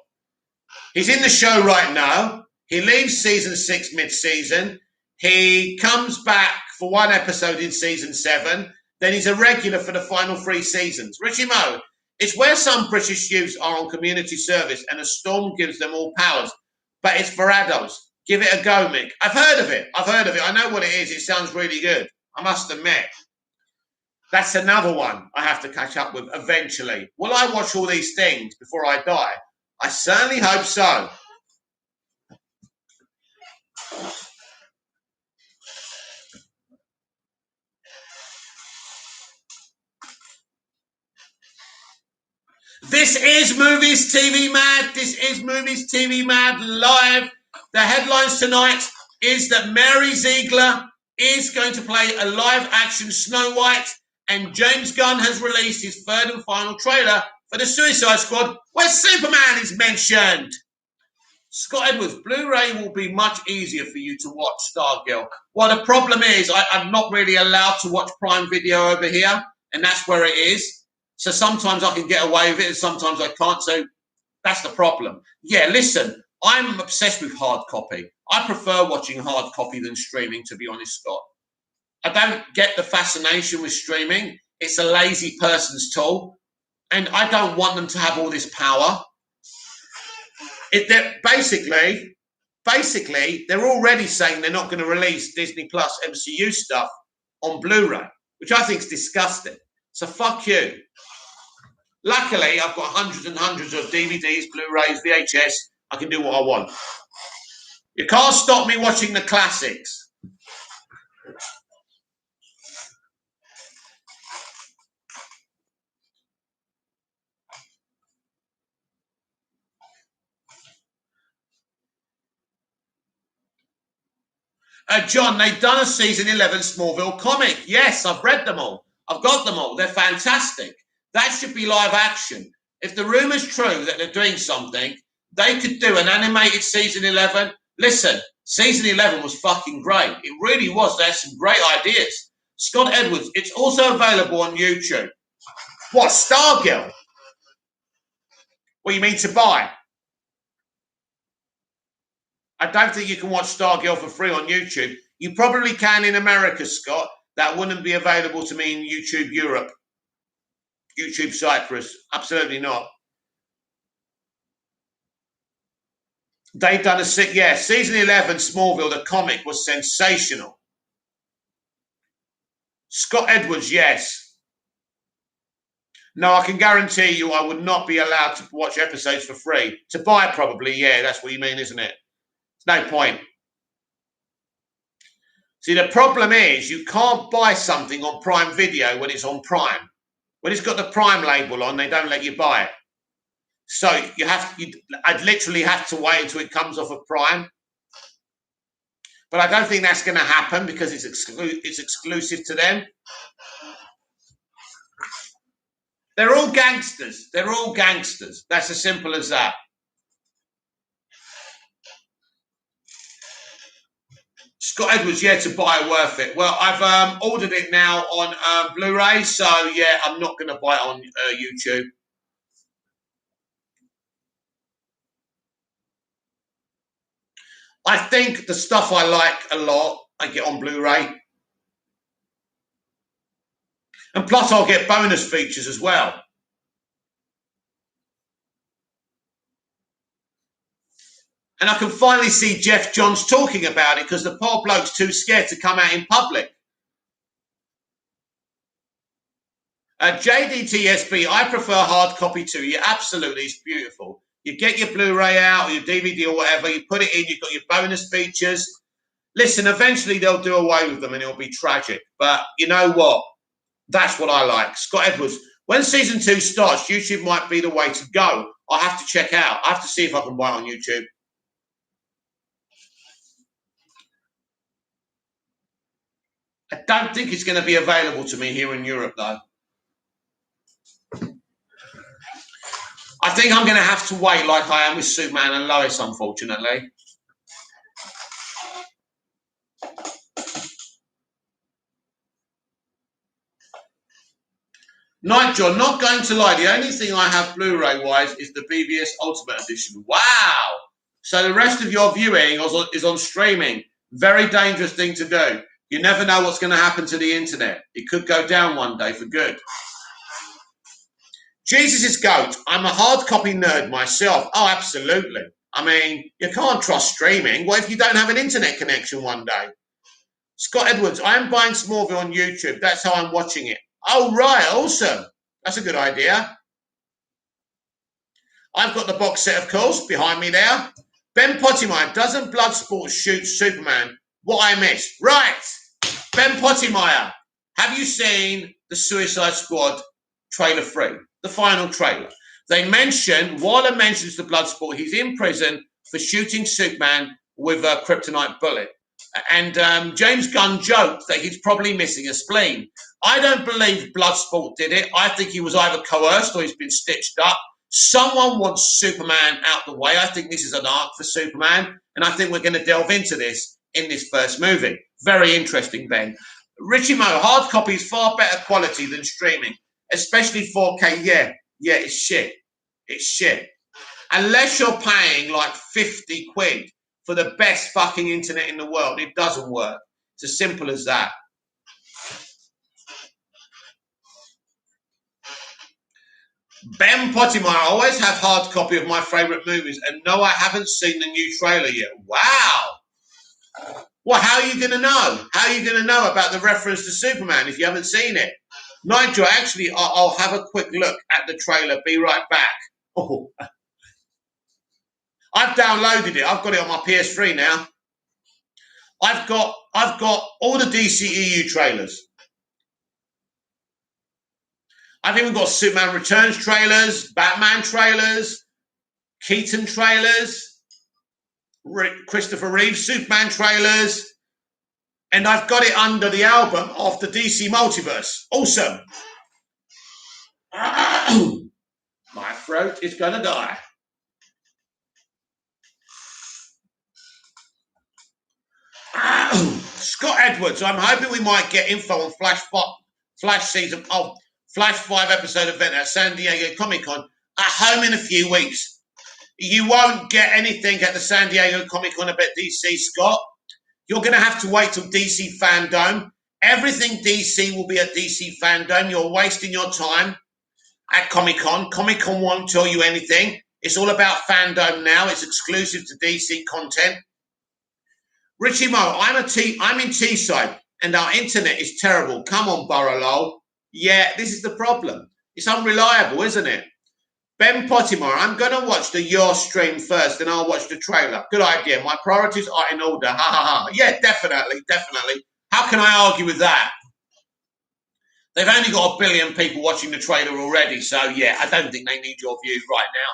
He's in the show right now. He leaves season 6 mid-season. He comes back for one episode in season 7. Then he's a regular for the final 3 seasons. Richie Mo, it's where some British youths are on community service and a storm gives them all powers. But it's for adults. Give it a go, Mick. I've heard of it. I know what it is. It sounds really good. I must admit. That's another one I have to catch up with eventually. Will I watch all these things before I die? I certainly hope so. This is Movies TV Mad. This is Movies TV Mad live. The headlines tonight is that Mary Ziegler is going to play a live action Snow White, and James Gunn has released his third and final trailer for the Suicide Squad, where Superman is mentioned. Scott Edwards, Blu-ray will be much easier for you to watch Stargirl. Well, the problem is I'm not really allowed to watch Prime Video over here, and that's where it is. So sometimes I can get away with it and sometimes I can't. So that's the problem. Yeah, listen, I'm obsessed with hard copy. I prefer watching hard copy than streaming, to be honest, Scott. I don't get the fascination with streaming. It's a lazy person's tool. And I don't want them to have all this power. Basically, they're already saying they're not going to release Disney Plus MCU stuff on Blu-ray, which I think is disgusting. So fuck you. Luckily, I've got hundreds and hundreds of DVDs, Blu-rays, VHS. I can do what I want. You can't stop me watching the classics. John, they've done a season 11 Smallville comic. Yes, I've read them all. I've got them all. They're fantastic. That should be live action. If the rumour's true that they're doing something, they could do an animated season 11. Listen, season 11 was fucking great. It really was. They had some great ideas. Scott Edwards, it's also available on YouTube. What, Stargirl? What, you mean to buy? I don't think you can watch Stargirl for free on YouTube. You probably can in America, Scott. That wouldn't be available to me in YouTube Europe. YouTube Cyprus. Absolutely not. They've done season 11 Smallville, the comic was sensational. Scott Edwards, yes. No, I can guarantee you I would not be allowed to watch episodes for free. To buy it, probably, yeah, that's what you mean, isn't it? There's no point. See, the problem is you can't buy something on Prime Video when it's on Prime. When it's got the Prime label on, they don't let you buy it. So I'd literally have to wait until it comes off of Prime. But I don't think that's going to happen because it's exclusive to them. They're all gangsters. They're all gangsters. That's as simple as that. Scott Edwards, yeah, to buy worth it. Well, I've ordered it now on Blu-ray, so yeah, I'm not going to buy it on YouTube. I think the stuff I like a lot, I get on Blu-ray. And plus, I'll get bonus features as well. And I can finally see Jeff Johns talking about it because the poor bloke's too scared to come out in public. JDTSB, I prefer hard copy too. Yeah, absolutely, it's beautiful. You get your Blu-ray out or your DVD or whatever, you put it in, you've got your bonus features. Listen, eventually they'll do away with them and it'll be tragic. But you know what? That's what I like. Scott Edwards, when season 2 starts, YouTube might be the way to go. I'll have to check out. I have to see if I can buy it on YouTube. I don't think it's going to be available to me here in Europe, though. I think I'm going to have to wait like I am with Superman and Lois, unfortunately. Nigel, not going to lie, the only thing I have Blu-ray wise is the BBS Ultimate Edition. Wow! So the rest of your viewing is on streaming. Very dangerous thing to do. You never know what's going to happen to the internet. It could go down one day for good. Jesus is GOAT. I'm a hard copy nerd myself. Oh, absolutely. I mean, you can't trust streaming. What if you don't have an internet connection one day? Scott Edwards, I'm buying Smallville on YouTube. That's how I'm watching it. Oh, right. Awesome. That's a good idea. I've got the box set, of course, behind me there. Ben Pottimeyer, doesn't Bloodsport shoot Superman? What I missed. Right. Ben Pottimeyer, have you seen the Suicide Squad trailer 3? The final trailer. They mention, Waller mentions the Bloodsport, he's in prison for shooting Superman with a kryptonite bullet. And James Gunn joked that he's probably missing a spleen. I don't believe Bloodsport did it. I think he was either coerced or he's been stitched up. Someone wants Superman out the way. I think this is an arc for Superman, and I think we're going to delve into this in this first movie. Very interesting, Ben. Richie Mo, hard copy is far better quality than streaming, especially 4K. Yeah, it's shit. It's shit. Unless you're paying like 50 quid for the best fucking internet in the world, it doesn't work. It's as simple as that. Ben Pottimeyer, I always have hard copy of my favourite movies, and no, I haven't seen the new trailer yet. Wow. Well, how are you going to know? How are you going to know about the reference to Superman if you haven't seen it? Nigel, actually, I'll have a quick look at the trailer. Be right back. Oh. I've downloaded it. I've got it on my PS3 now. I've got all the DCEU trailers. I've even got Superman Returns trailers, Batman trailers, Keaton trailers, Christopher Reeve Superman trailers, and I've got it under the album of the DC Multiverse. Awesome. My throat is going to die. Scott Edwards, I'm hoping we might get info on Flash season of Flash 5 episode event at San Diego Comic-Con at home in a few weeks. You won't get anything at the San Diego Comic-Con about DC, Scott. You're going to have to wait till DC Fandom. Everything DC will be at DC Fandom. You're wasting your time at Comic-Con. Comic-Con won't tell you anything. It's all about Fandom now. It's exclusive to DC content. Richie Mo, I'm in Teesside, and our internet is terrible. Come on, Burrow. Yeah, this is the problem. It's unreliable, isn't it? Ben Pottimeyer, I'm going to watch the Your stream first, and I'll watch the trailer. Good idea. My priorities are in order. Ha, ha, ha. Yeah, definitely. How can I argue with that? They've only got 1 billion people watching the trailer already, so yeah, I don't think they need your view right now.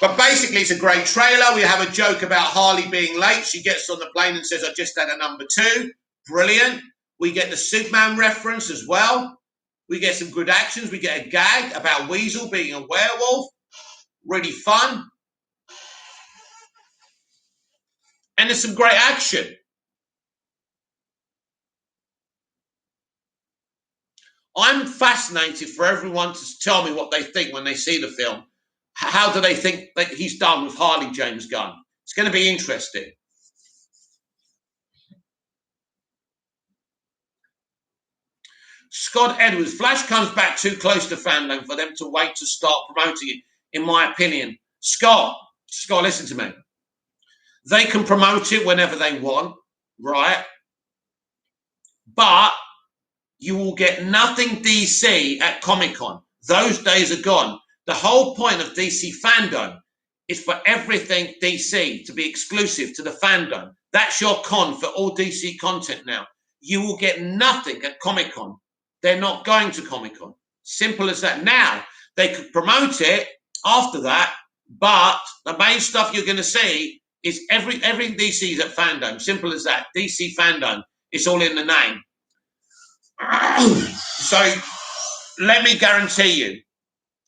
But basically, it's a great trailer. We have a joke about Harley being late. She gets on the plane and says, I just had a number 2. Brilliant. We get the Superman reference as well. We get some good actions. We get a gag about Weasel being a werewolf. Really fun. And there's some great action. I'm fascinated for everyone to tell me what they think when they see the film. How do they think that he's done with Harley, James Gunn? It's going to be interesting. Scott Edwards, Flash comes back too close to fandom for them to wait to start promoting it, in my opinion. Scott, listen to me. They can promote it whenever they want, right? But you will get nothing DC at Comic-Con. Those days are gone. The whole point of DC Fandom is for everything DC to be exclusive to the fandom. That's your con for all DC content now. You will get nothing at Comic-Con. They're not going to Comic-Con. Simple as that. Now, they could promote it after that, but the main stuff you're going to see is every DC is at Fandom. Simple as that. DC Fandom. It's all in the name. So, let me guarantee you,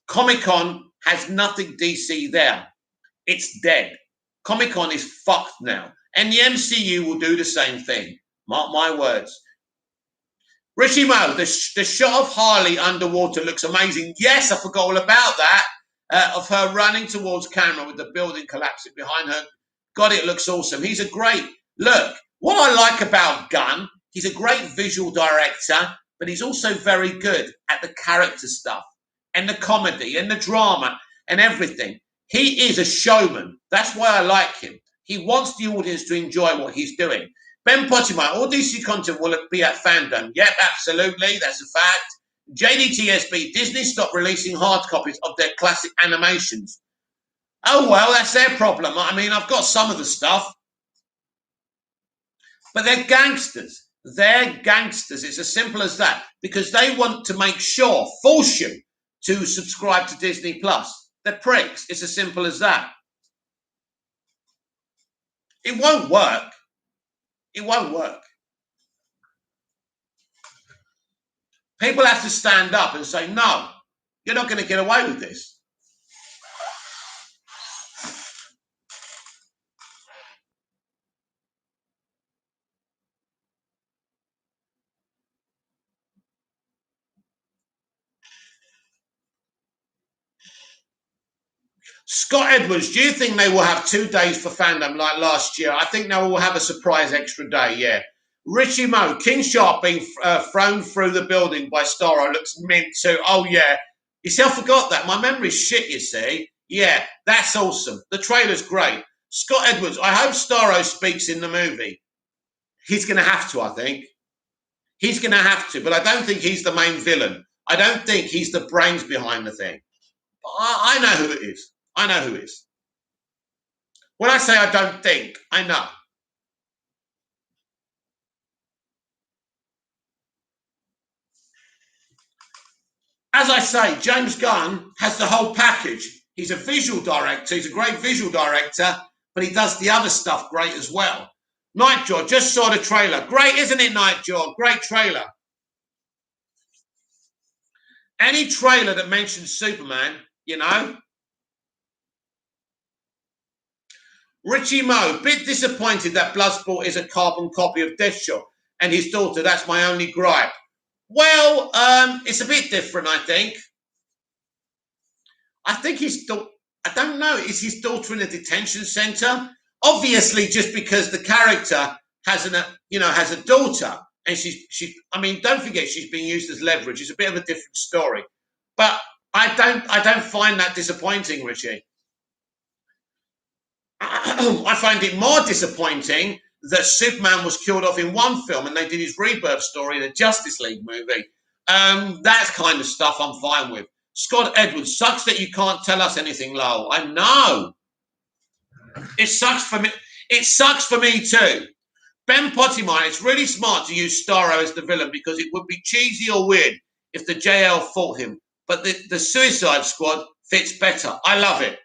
Comic-Con has nothing DC there. It's dead. Comic-Con is fucked now. And the MCU will do the same thing. Mark my words. Richie Mo, the shot of Harley underwater looks amazing. Yes, I forgot all about that. Of her running towards camera with the building collapsing behind her. God, it looks awesome. He's a great look. What I like about Gunn, he's a great visual director, but he's also very good at the character stuff and the comedy and the drama and everything. He is a showman. That's why I like him. He wants the audience to enjoy what he's doing. Ben Pottimer, all DC content will be at Fandom. Yep, absolutely. That's a fact. JDTSB, Disney stopped releasing hard copies of their classic animations. Oh, well, that's their problem. I mean, I've got some of the stuff. But they're gangsters. They're gangsters. It's as simple as that. Because they want to make sure, force you to subscribe to Disney Plus. They're pricks. It's as simple as that. It won't work. It won't work. People have to stand up and say, no, you're not going to get away with this. Scott Edwards, do you think they will have 2 days for Fandom like last year? I think they will have a surprise extra day, yeah. Richie Mo, King Shark being thrown through the building by Starro looks mint too. Oh, yeah. You see, I forgot that. My memory's shit, you see. Yeah, that's awesome. The trailer's great. Scott Edwards, I hope Starro speaks in the movie. He's going to have to, I think. He's going to have to, but I don't think he's the main villain. I don't think he's the brains behind the thing. But I know who it is. I know who it is. When I say I don't think, I know. As I say, James Gunn has the whole package. He's a visual director. He's a great visual director, but he does the other stuff great as well. Nightjaw, just saw the trailer. Great, isn't it, Nightjaw? Great trailer. Any trailer that mentions Superman, you know. Richie Mo, bit disappointed that Bloodsport is a carbon copy of Deathshot and his daughter. That's my only gripe. Well, it's a bit different, I think. I think I don't know, is his daughter in a detention center? Obviously, just because the character has has a daughter, and I mean, don't forget she's being used as leverage. It's a bit of a different story, but I don't find that disappointing, Richie. I find it more disappointing that Superman was killed off in one film and they did his rebirth story in a Justice League movie. That kind of stuff I'm fine with. Scott Edwards, sucks that you can't tell us anything, Lowell. I know. It sucks for me. It sucks for me too. Ben Pottimer, it's really smart to use Starro as the villain because it would be cheesy or weird if the JL fought him. But the Suicide Squad fits better. I love it.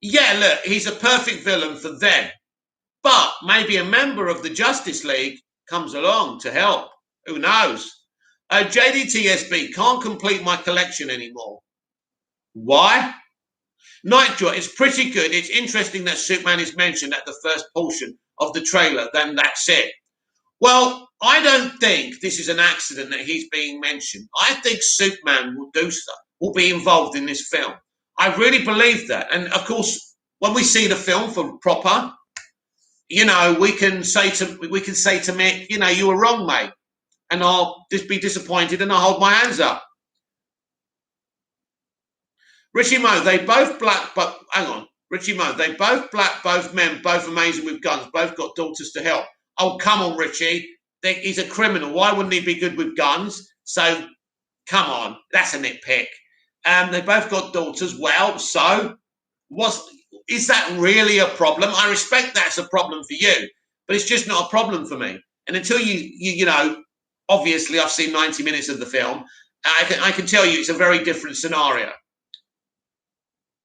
Yeah, look, he's a perfect villain for them. But maybe a member of the Justice League comes along to help. Who knows? JDTSB, can't complete my collection anymore. Why? Nightjaw, it's pretty good. It's interesting that Superman is mentioned at the first portion of the trailer, then that's it. Well, I don't think this is an accident that he's being mentioned. I think Superman will do stuff, will be involved in this film. I really believe that. And of course, when we see the film for proper, we can say to Mick, you were wrong, mate. And I'll just be disappointed and I'll hold my hands up. Richie Mo, they both black, but hang on. Richie Mo, they both black, both men, both amazing with guns, both got daughters to help. Oh, come on, Richie. He's a criminal. Why wouldn't he be good with guns? So, come on. That's a nitpick. They both got daughters. Well, so is that really a problem? I respect that's a problem for you, but it's just not a problem for me. And until obviously I've seen 90 minutes of the film, I can tell you it's a very different scenario.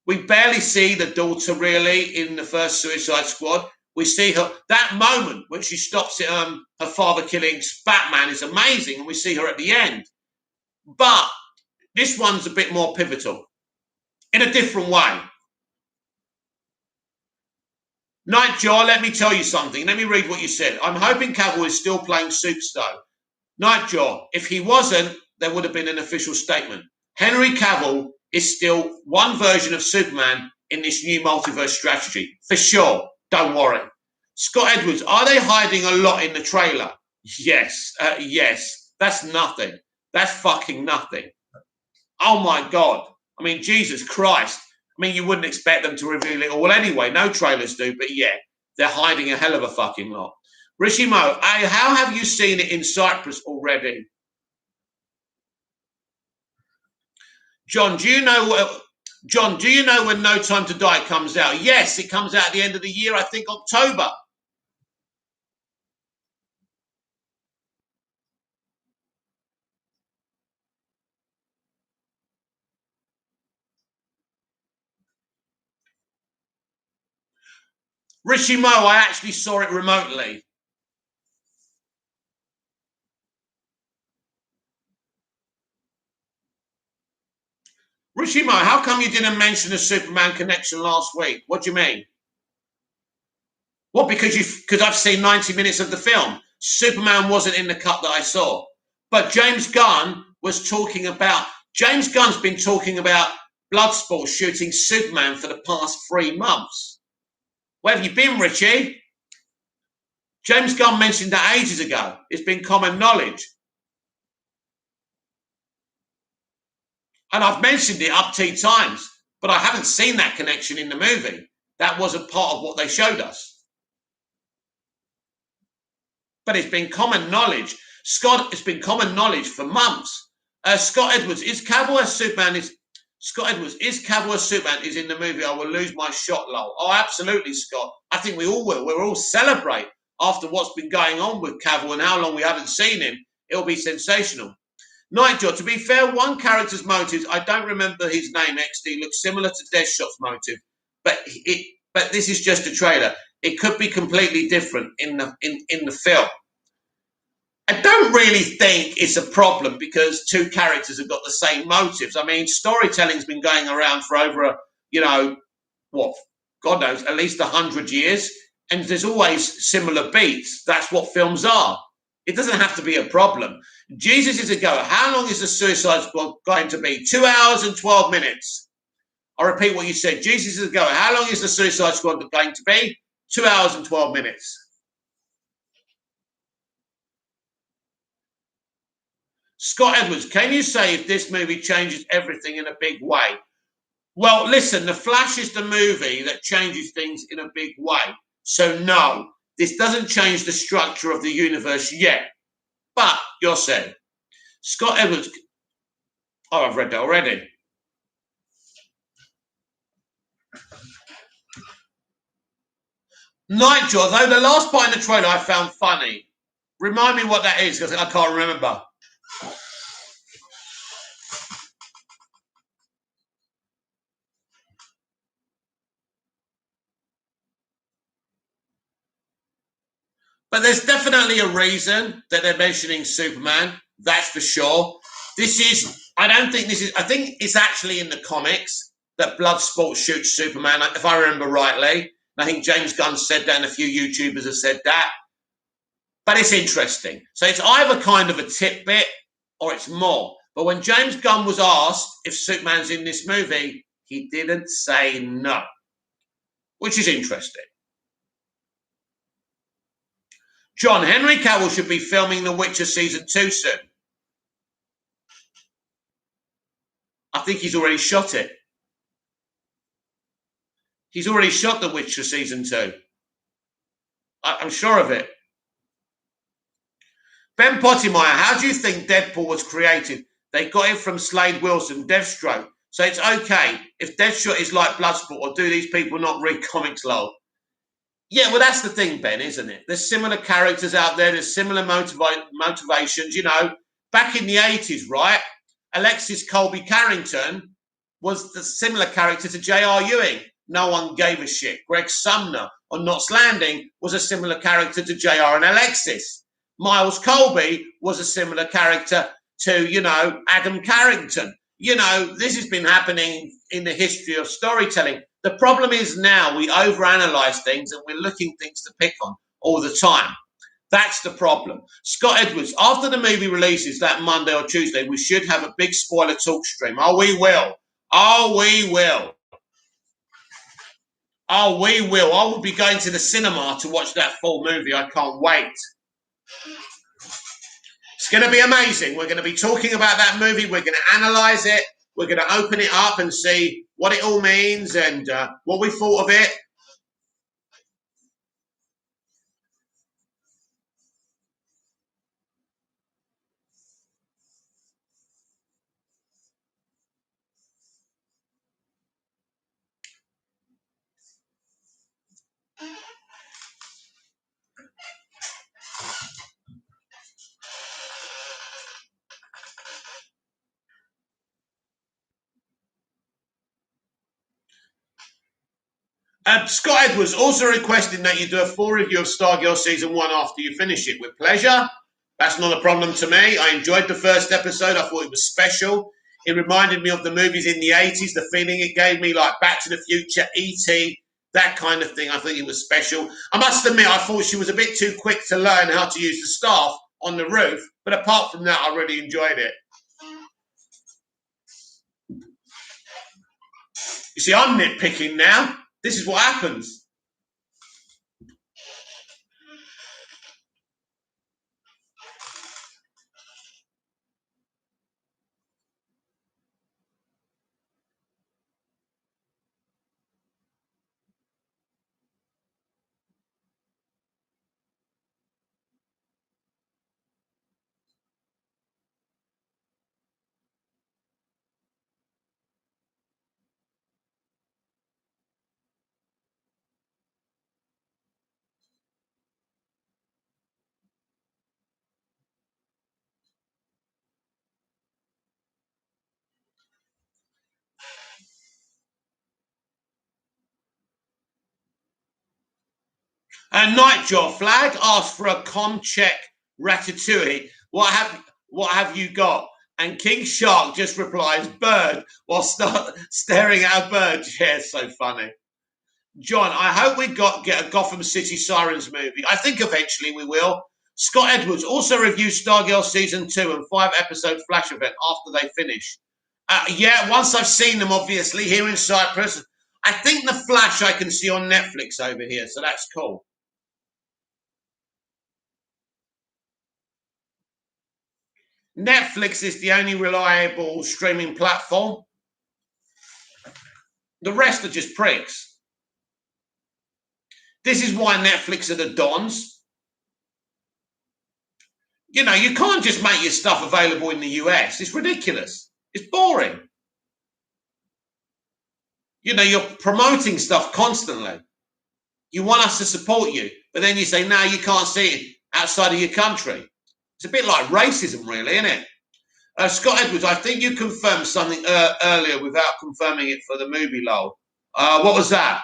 We barely see the daughter really in the first Suicide Squad. We see her, that moment when she stops her father killing Batman is amazing, and we see her at the end. But this one's a bit more pivotal in a different way. Nightjaw, let me tell you something. Let me read what you said. I'm hoping Cavill is still playing Superstar. Nightjaw, if he wasn't, there would have been an official statement. Henry Cavill is still one version of Superman in this new multiverse strategy. For sure. Don't worry. Scott Edwards, are they hiding a lot in the trailer? Yes. Yes. That's nothing. That's fucking nothing. Oh my God. I mean, Jesus Christ. I mean, you wouldn't expect them to reveal it all anyway. No trailers do, but yeah, they're hiding a hell of a fucking lot. Rishi Mo, how have you seen it in Cyprus already? John, do you know when No Time to Die comes out? Yes, it comes out at the end of the year, I think October. Rishi Mo, I actually saw it remotely. Rishi Mo, how come you didn't mention the Superman connection last week? What do you mean? What? Because I've seen 90 minutes of the film. Superman wasn't in the cut that I saw. But James Gunn's been talking about Bloodsport shooting Superman for the past 3 months. Where have you been, Richie? James Gunn mentioned that ages ago. It's been common knowledge. And I've mentioned it up to times, but I haven't seen that connection in the movie. That wasn't part of what they showed us. But it's been common knowledge. Scott, it's been common knowledge for months. Scott Edwards, is Cavill as Superman is Scott Edwards, is Cavill as Superman is in the movie? I will lose my shot, lol. Oh, absolutely, Scott. I think we all will. We'll all celebrate after what's been going on with Cavill and how long we haven't seen him. It'll be sensational. Nightjaw, to be fair, one character's motives, I don't remember his name, XD, looks similar to Deathshot's motive, but this is just a trailer. It could be completely different in the film. I don't really think it's a problem because two characters have got the same motives. I mean, storytelling's been going around for over God knows, at least 100 years, and there's always similar beats. That's what films are. It doesn't have to be a problem. Jesus is a goer. How long is the Suicide Squad going to be? 2 hours and 12 minutes. I repeat what you said. Jesus is a goer. How long is the Suicide Squad going to be? 2 hours and 12 minutes. Scott Edwards, can you say if this movie changes everything in a big way? Well, listen, The Flash is the movie that changes things in a big way. So no, this doesn't change the structure of the universe yet. But you're saying, Scott Edwards, oh, I've read that already. Nightjaw, though the last part in the trailer I found funny. Remind me what that is because I can't remember. But there's definitely a reason that they're mentioning Superman. That's for sure. I think it's actually in the comics that Bloodsport shoots Superman, if I remember rightly. I think James Gunn said that and a few YouTubers have said that. But it's interesting. So it's either kind of a tidbit or it's more. But when James Gunn was asked if Superman's in this movie, he didn't say no, which is interesting. John, Henry Cavill should be filming The Witcher Season 2 soon. I think he's already shot it. He's already shot The Witcher Season 2. I'm sure of it. Ben Pottimeyer, how do you think Deadpool was created? They got it from Slade Wilson, Deathstroke. So it's okay if Deathshot is like Bloodsport, or do these people not read comics, lol? Yeah, well, that's the thing, Ben, isn't it? There's similar characters out there. There's similar motivations. Back in the 80s, right? Alexis Colby Carrington was the similar character to J.R. Ewing. No one gave a shit. Greg Sumner on Knots Landing was a similar character to J.R. and Alexis. Miles Colby was a similar character to, Adam Carrington. This has been happening in the history of storytelling. The problem is now we overanalyze things and we're looking things to pick on all the time. That's the problem. Scott Edwards, after the movie releases that Monday or Tuesday, we should have a big spoiler talk stream. Oh, we will. Oh, we will. Oh, we will. I will be going to the cinema to watch that full movie. I can't wait. It's going to be amazing. We're going to be talking about that movie. We're going to analyze it. We're going to open it up and see what it all means and what we thought of it. Scott Edwards also requesting that you do a full review of Stargirl Season 1 after you finish it. With pleasure. That's not a problem to me. I enjoyed the first episode. I thought it was special. It reminded me of the movies in the 80s, the feeling it gave me, like Back to the Future, E.T., that kind of thing. I think it was special. I must admit, I thought she was a bit too quick to learn how to use the staff on the roof. But apart from that, I really enjoyed it. You see, I'm nitpicking now. This is what happens. Nightjar Flag asks for a com check ratatouille. What have you got? And King Shark just replies, bird, while staring at a bird. Yeah, it's so funny. John, I hope we get a Gotham City Sirens movie. I think eventually we will. Scott Edwards also reviews Stargirl Season 2 and 5-episode Flash event after they finish. Yeah, once I've seen them, obviously, here in Cyprus. I think the Flash I can see on Netflix over here, so that's cool. Netflix is the only reliable streaming platform. The rest are just pricks. This is why Netflix are the dons. You know, you can't just make your stuff available in the US. It's ridiculous. It's boring. You know, you're promoting stuff constantly. You want us to support you, but then you say, no, you can't see it outside of your country. It's a bit like racism, really, isn't it? Scott Edwards, I think you confirmed something earlier without confirming it for the movie, lol. What was that?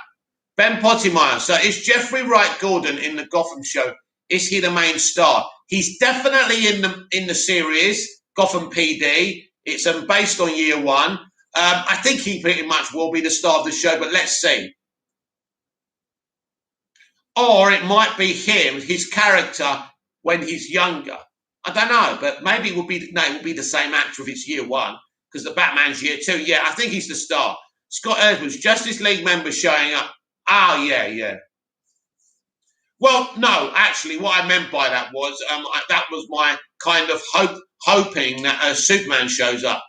Ben Pottimeyer. So is Jeffrey Wright Gordon in the Gotham show? Is he the main star? He's definitely in the series Gotham PD. It's based on year one. I think he pretty much will be the star of the show, but let's see. Or it might be him, his character when he's younger. I don't know, but maybe it will be the same actor if it's year one because the Batman's year two. Yeah, I think he's the star. Scott Edwards, Justice League members showing up. Oh yeah, yeah. Well, no, actually, what I meant by that was that was my kind of hoping that Superman shows up.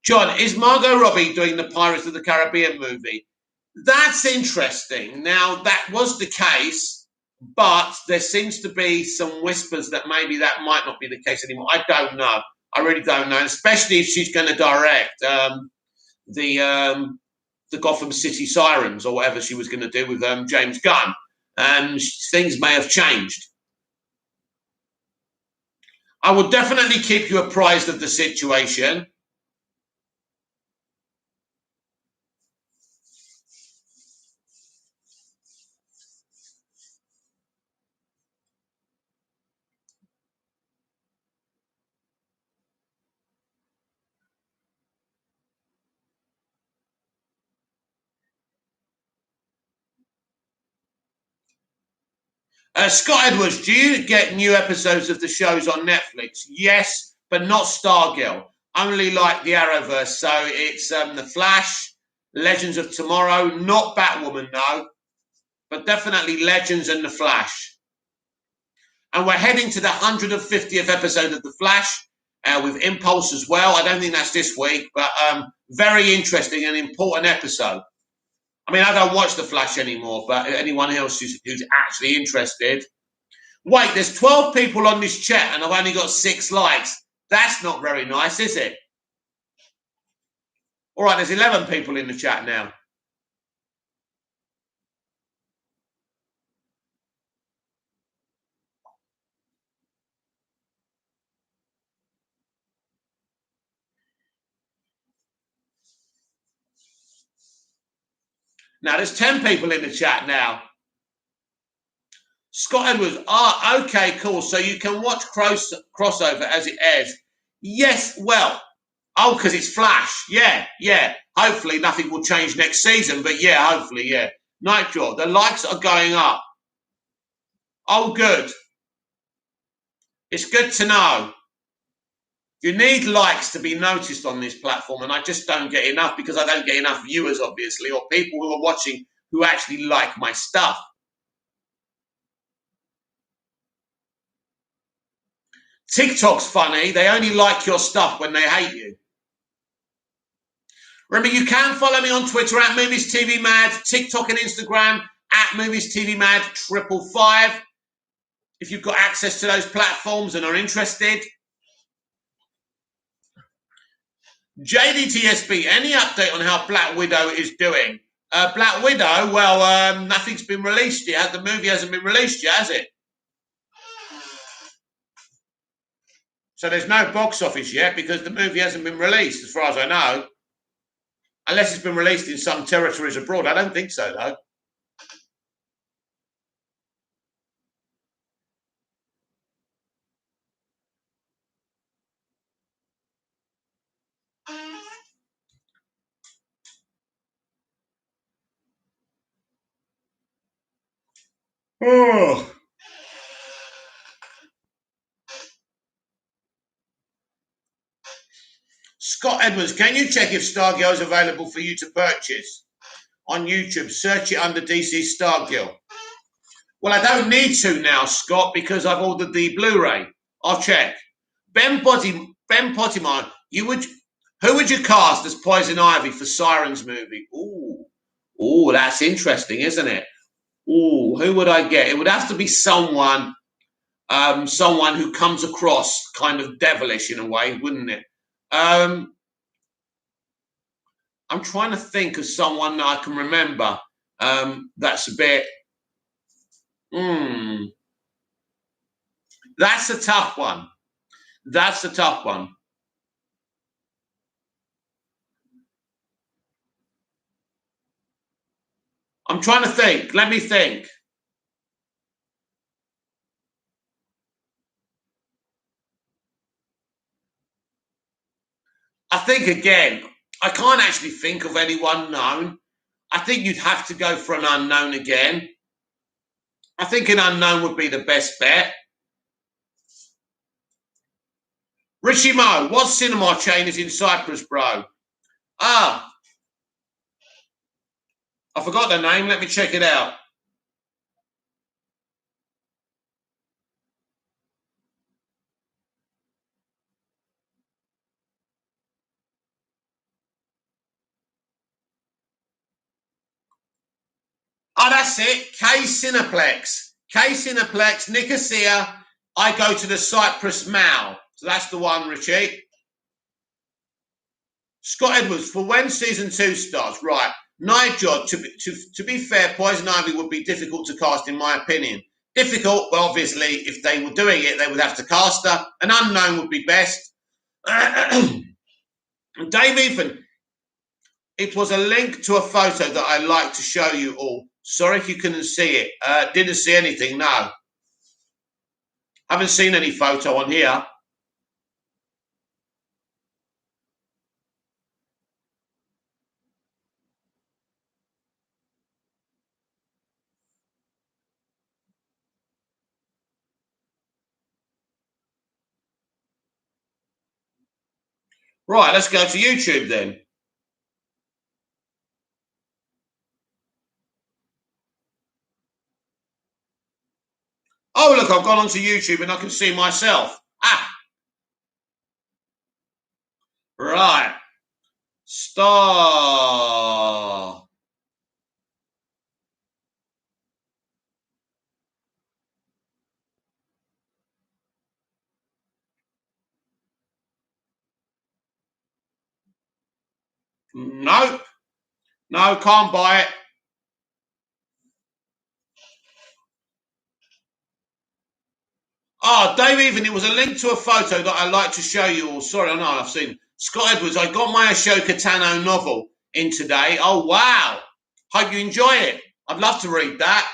John, is Margot Robbie doing the Pirates of the Caribbean movie? That's interesting. Now, that was the case, but there seems to be some whispers that maybe that might not be the case anymore. I don't know. I really don't know, especially if she's going to direct the the Gotham City Sirens or whatever she was going to do with James Gunn. Things may have changed. I will definitely keep you apprised of the situation. Scott Edwards, do you get new episodes of the shows on Netflix? Yes, but not Stargirl. Only like the Arrowverse. So it's The Flash, Legends of Tomorrow, not Batwoman, no, but definitely Legends and The Flash. And we're heading to the 150th episode of The Flash with Impulse as well. I don't think that's this week, but very interesting and important episode. I mean, I don't watch The Flash anymore, but anyone else who's actually interested. Wait, there's 12 people on this chat and I've only got 6 likes. That's not very nice, is it? All right, there's 11 people in the chat now. Now, there's 10 people in the chat now. Scott Edwards, okay, cool. So you can watch crossover as it airs. Yes, well, because it's Flash. Yeah. Hopefully nothing will change next season, but yeah, hopefully, yeah. Nitro, the likes are going up. Oh, good. It's good to know. You need likes to be noticed on this platform, and I just don't get enough because I don't get enough viewers, obviously, or people who are watching who actually like my stuff. TikTok's funny. They only like your stuff when they hate you. Remember, you can follow me on Twitter at Movies TV Mad, TikTok and Instagram at Movies TV Mad 555. If you've got access to those platforms and are interested. JDTSB, any update on how Black Widow is doing? Black Widow, well, nothing's been released yet. The movie hasn't been released yet, has it? So there's no box office yet because the movie hasn't been released, as far as I know. Unless it's been released in some territories abroad. I don't think so, though. Oh. Scott Edwards, can you check if Stargirl is available for you to purchase on YouTube? Search it under DC Stargirl. Well, I don't need to now, Scott, because I've ordered the Blu-ray. I'll check. Ben Pottimer, who would you cast as Poison Ivy for Sirens movie? Ooh, that's interesting, isn't it? Ooh, who would I get? It would have to be someone who comes across kind of devilish in a way, wouldn't it? I'm trying to think of someone that I can remember. That's a bit. That's a tough one. That's a tough one. I'm trying to think. Let me think. I think again, I can't actually think of anyone known. I think you'd have to go for an unknown again. I think an unknown would be the best bet. Richie Mo, what cinema chain is in Cyprus, bro? I forgot the name. Let me check it out. Oh, that's it. K Cineplex. K Cineplex, Nicosia. I go to the Cyprus Mall. So that's the one, Richie. Scott Edwards, for when season 2 starts, right? Nigel, to be fair, Poison Ivy would be difficult to cast, in my opinion. Difficult, but obviously, if they were doing it, they would have to cast her. An unknown would be best. Dave Ethan, it was a link to a photo that I like to show you all. Sorry if you couldn't see it. Didn't see anything, no. Haven't seen any photo on here. Right, let's go to YouTube then. Oh, look, I've gone onto YouTube and I can see myself. Ah, right. Star. Nope. No, can't buy it. Oh, Dave Even, it was a link to a photo that I'd like to show you all. Sorry, I know I've seen. Scott Edwards, I got my Ashoka Tano novel in today. Oh, wow. Hope you enjoy it. I'd love to read that.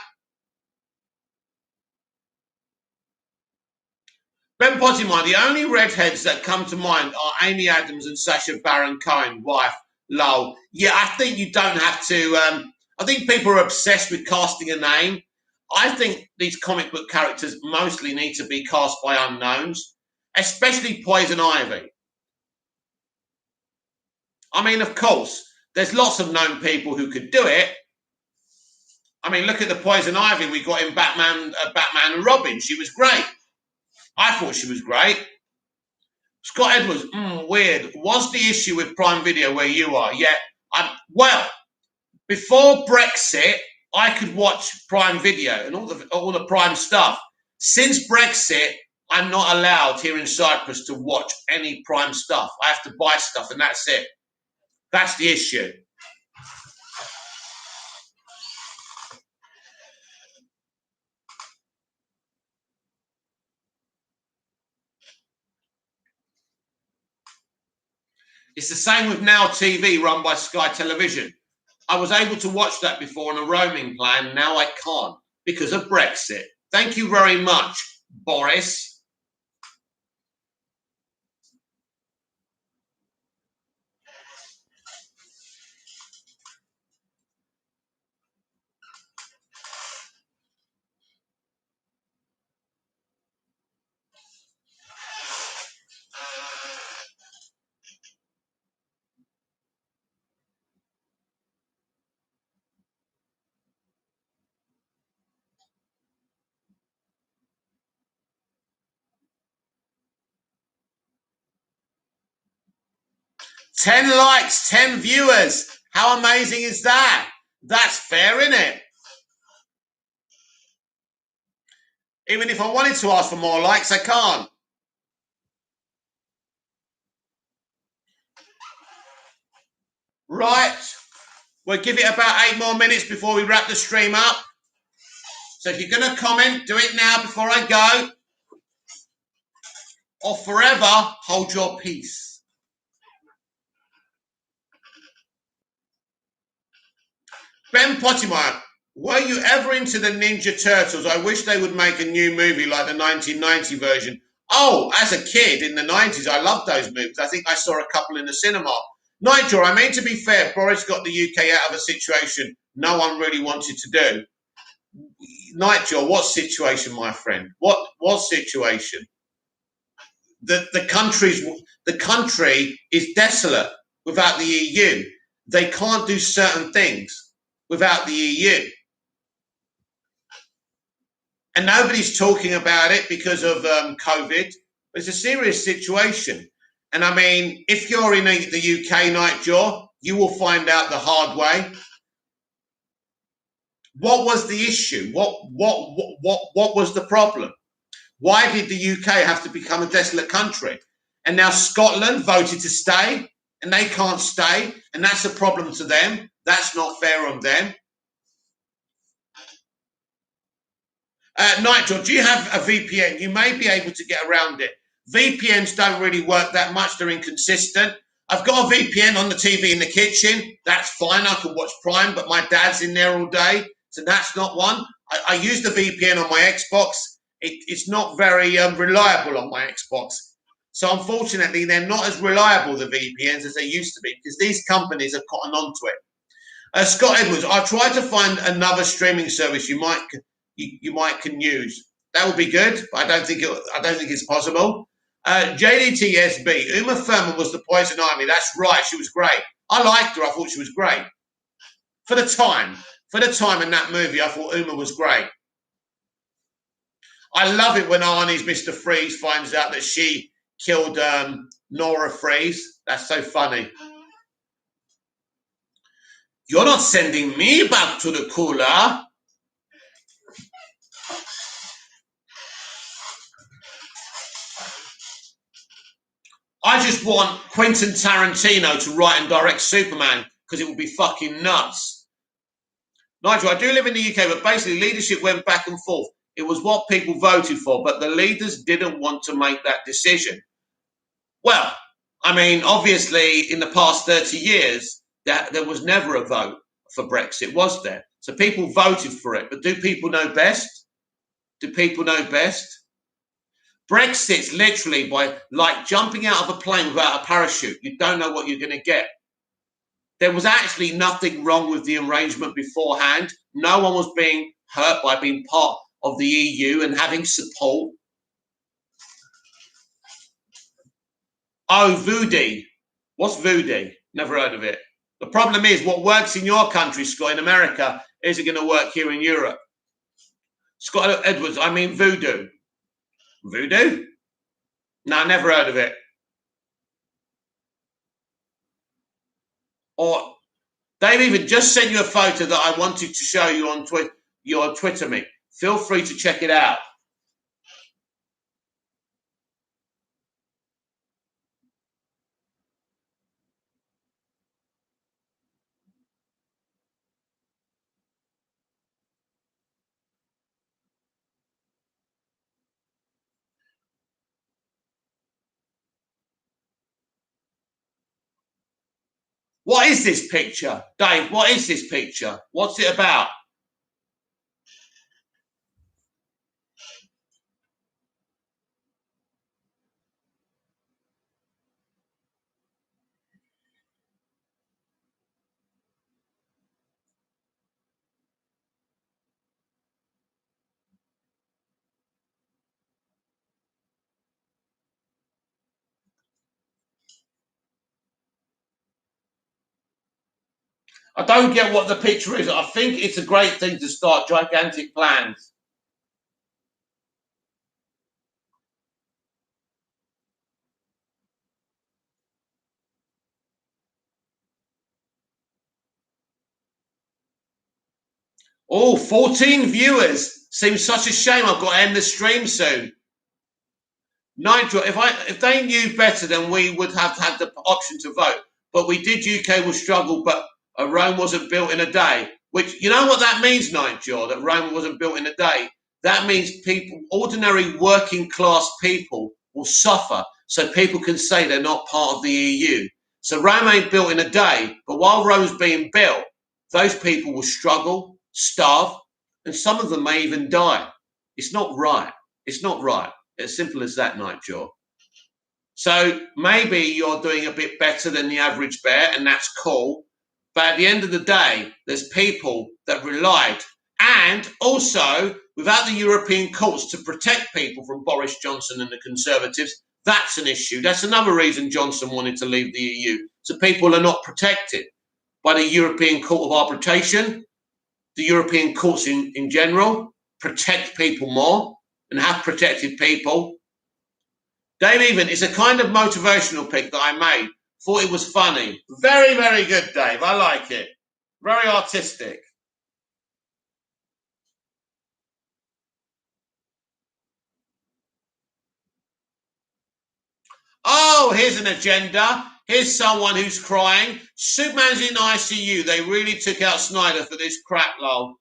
Ben Pottinger, the only redheads that come to mind are Amy Adams and Sacha Baron Cohen, wife, lol. Yeah, I think you don't have to. I think people are obsessed with casting a name. I think these comic book characters mostly need to be cast by unknowns, especially Poison Ivy. I mean, of course, there's lots of known people who could do it. I mean, look at the Poison Ivy we got in Batman and Robin. She was great. I thought she was great. Scott Edwards, weird. What's the issue with Prime Video where you are? Yeah, well, before Brexit, I could watch Prime Video and all the Prime stuff. Since Brexit, I'm not allowed here in Cyprus to watch any Prime stuff. I have to buy stuff, and that's it. That's the issue. It's the same with Now TV, run by Sky Television. I was able to watch that before on a roaming plan. Now I can't because of Brexit. Thank you very much, Boris. Ten likes, 10 viewers. How amazing is that? That's fair, isn't it? Even if I wanted to ask for more likes, I can't. Right. We'll give it about 8 more minutes before we wrap the stream up. So if you're going to comment, do it now before I go. Or forever hold your peace. Ben Pottinger, were you ever into the Ninja Turtles? I wish they would make a new movie like the 1990 version. Oh, as a kid in the 90s, I loved those movies. I think I saw a couple in the cinema. Nigel, I mean, to be fair, Boris got the UK out of a situation no one really wanted to do. Nigel, what situation, my friend? What situation? The country is desolate without the EU. They can't do certain things without the EU. And nobody's talking about it because of COVID. But it's a serious situation. And I mean, if you're in the UK, Nightjaw, you will find out the hard way. What was the issue? What was the problem? Why did the UK have to become a desolate country? And now Scotland voted to stay, and they can't stay, and that's a problem to them. That's not fair on them. Nigel, do you have a VPN? You may be able to get around it. VPNs don't really work that much. They're inconsistent. I've got a VPN on the TV in the kitchen. That's fine. I can watch Prime, but my dad's in there all day. So that's not one. I use the VPN on my Xbox. It's not very reliable on my Xbox. So unfortunately, they're not as reliable, the VPNs, as they used to be, because these companies have gotten onto it. Scott Edwards, I tried to find another streaming service you might can use. That would be good, but I don't think it's possible. JDTSB, Uma Thurman was the Poison Ivy. That's right, she was great. I liked her. I thought she was great. For the time in that movie, I thought Uma was great. I love it when Arnie's Mr. Freeze finds out that she killed Nora Freeze. That's so funny. You're not sending me back to the cooler. I just want Quentin Tarantino to write and direct Superman because it would be fucking nuts. Nigel, I do live in the UK, but basically leadership went back and forth. It was what people voted for, but the leaders didn't want to make that decision. Well, I mean, obviously, in the past 30 years, there was never a vote for Brexit, was there? So people voted for it. But do people know best? Do people know best? Brexit's literally like jumping out of a plane without a parachute. You don't know what you're going to get. There was actually nothing wrong with the arrangement beforehand. No one was being hurt by being part of the EU and having support. Oh, voodoo. What's voodoo? Never heard of it. The problem is what works in your country, Scott, in America, isn't going to work here in Europe. Scott Edwards, I mean voodoo. Voodoo? No, never heard of it. Or they've even just sent you a photo that I wanted to show you on your Twitter me. Feel free to check it out. What is this picture? Dave, what is this picture? What's it about? I don't get what the picture is. I think it's a great thing to start gigantic plans. Oh, 14 viewers. Seems such a shame I've got to end the stream soon. Nigel, if they knew better, then we would have had the option to vote. But we did. UK will struggle, but Rome wasn't built in a day. Which, you know what that means, Nigel, that Rome wasn't built in a day? That means people, ordinary working class people, will suffer so people can say they're not part of the EU. So Rome ain't built in a day, but while Rome's being built, those people will struggle, starve, and some of them may even die. It's not right. It's not right. As simple as that, Nigel. So maybe you're doing a bit better than the average bear, and that's cool. But at the end of the day, there's people that relied. And also, without the European courts to protect people from Boris Johnson and the Conservatives, that's an issue. That's another reason Johnson wanted to leave the EU. So people are not protected by the European Court of Arbitration. The European courts in general protect people more and have protected people. Dave Even is a kind of motivational pic that I made. Thought it was funny. Very, very good, Dave. I like it. Very artistic. Oh, here's an agenda. Here's someone who's crying. Superman's in ICU. They really took out Snyder for this crap, lol.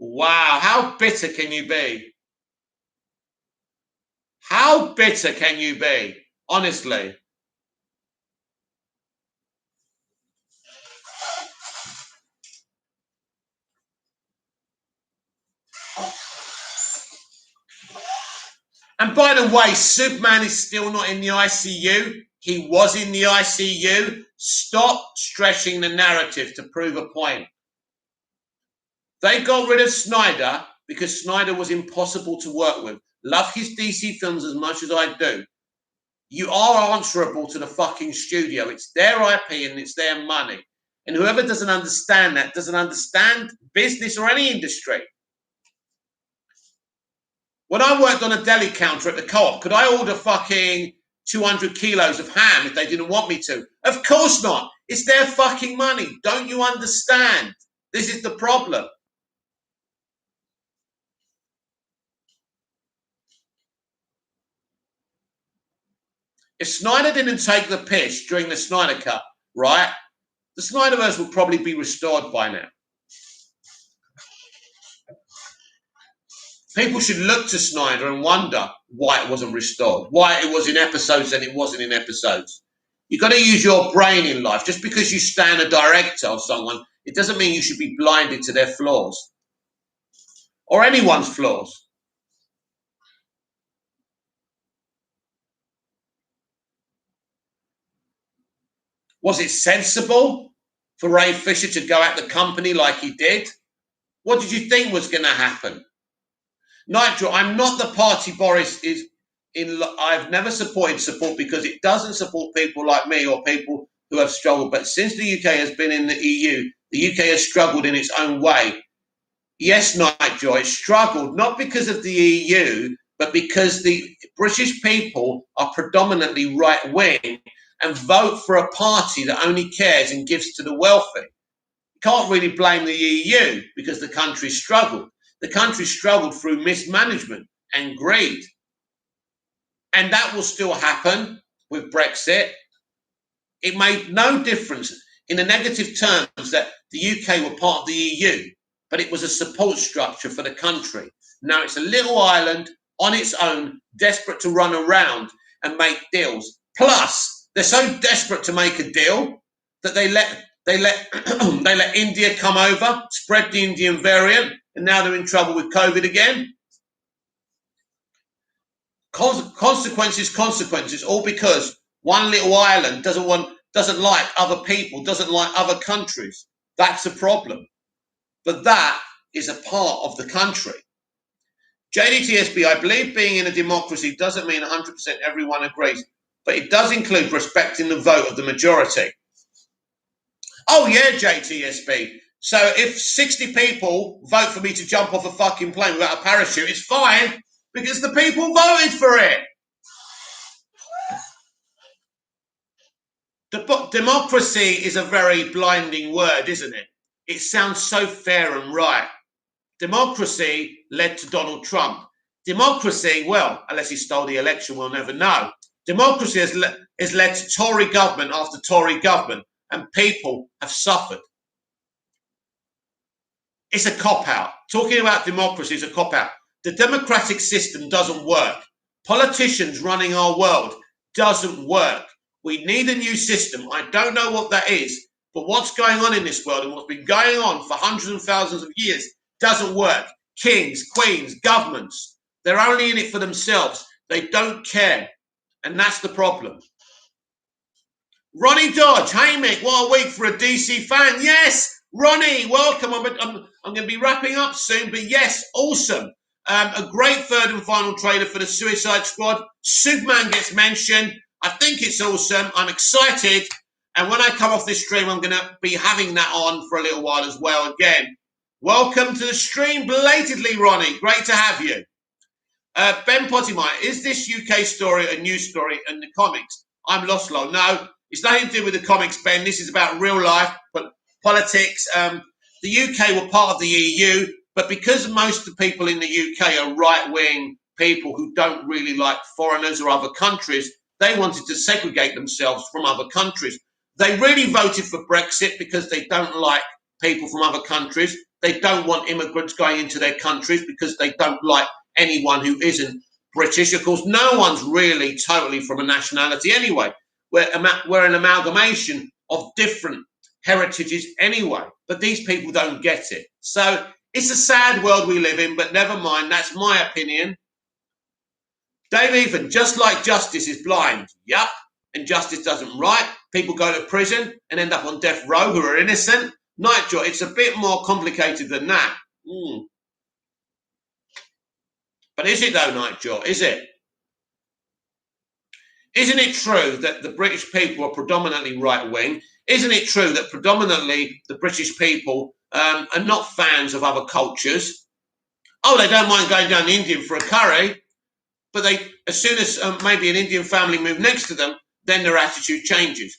Wow, how bitter can you be? How bitter can you be? Honestly. And by the way, Superman is still not in the ICU. He was in the ICU. Stop stretching the narrative to prove a point. They got rid of Snyder because Snyder was impossible to work with. love his DC films as much as I do, you are answerable to the fucking studio. It's their IP and it's their money. And whoever doesn't understand that doesn't understand business or any industry. When I worked on a deli counter at the co-op, could I order fucking 200 kilos of ham if they didn't want me to? Of course not. It's their fucking money. Don't you understand? This is the problem. If Snyder didn't take the piss during the Snyder Cut, right, the Snyderverse would probably be restored by now. People should look to Snyder and wonder why it wasn't restored, why it was in episodes and it wasn't in episodes. You've got to use your brain in life. Just because you stand a director or someone, it doesn't mean you should be blinded to their flaws or anyone's flaws. Was it sensible for Ray Fisher to go at the company like he did? What did you think was going to happen? Nigel, I'm not the party Boris is in. I've never supported support because it doesn't support people like me or people who have struggled. But since the UK has been in the EU, the UK has struggled in its own way. Yes, Nigel, it struggled not because of the EU, but because the British people are predominantly right wing and vote for a party that only cares and gives to the wealthy. You can't really blame the EU because the country struggled. The country struggled through mismanagement and greed. And that will still happen with Brexit. It made no difference in the negative terms that the UK were part of the EU, but it was a support structure for the country. Now it's a little island on its own, desperate to run around and make deals. Plus, they're so desperate to make a deal that they let India come over, spread the Indian variant, and now they're in trouble with COVID again. Consequences, all because one little island doesn't like other people, doesn't like other countries. That's a problem. But that is a part of the country. JDTSB, I believe being in a democracy doesn't mean 100% everyone agrees, but it does include respecting the vote of the majority. Oh yeah, JTSB. So if 60 people vote for me to jump off a fucking plane without a parachute, it's fine because the people voted for it. Democracy is a very blinding word, isn't it? It sounds so fair and right. Democracy led to Donald Trump. Democracy, well, unless he stole the election, we'll never know. Democracy has led to Tory government after Tory government, and people have suffered. It's a cop-out. Talking about democracy is a cop-out. The democratic system doesn't work. Politicians running our world doesn't work. We need a new system. I don't know what that is, but what's going on in this world and what's been going on for hundreds and thousands of years doesn't work. Kings, queens, governments, they're only in it for themselves. They don't care. And that's the problem. Ronnie Dodge, hey Mick, what a week for a DC fan. Yes, Ronnie, welcome. I'm going to be wrapping up soon, but yes, awesome. A great third and final trailer for the Suicide Squad. Superman gets mentioned. I think it's awesome. I'm excited. And when I come off this stream, I'm going to be having that on for a little while as well. Again, welcome to the stream belatedly, Ronnie. Great to have you. Ben Pottimeyer, is this UK story a news story in the comics? I'm lost, Lo. No, it's nothing to do with the comics, Ben. This is about real life, but politics. The UK were part of the EU, but because most of the people in the UK are right-wing people who don't really like foreigners or other countries, they wanted to segregate themselves from other countries. They really voted for Brexit because they don't like people from other countries. They don't want immigrants going into their countries because they don't like anyone who isn't British. Of course, no one's really totally from a nationality anyway. We're an amalgamation of different heritages anyway, but these people don't get it. So it's a sad world we live in, but never mind. That's my opinion. Dave Ethan, just like justice is blind. Yup. And justice doesn't right. People go to prison and end up on death row who are innocent. Nightjaw, it's a bit more complicated than that. But is it though, Nigel? Is it? Isn't it true that the British people are predominantly right-wing? Isn't it true that predominantly the British people are not fans of other cultures? Oh, they don't mind going down the Indian for a curry, but as soon as maybe an Indian family move next to them, then their attitude changes.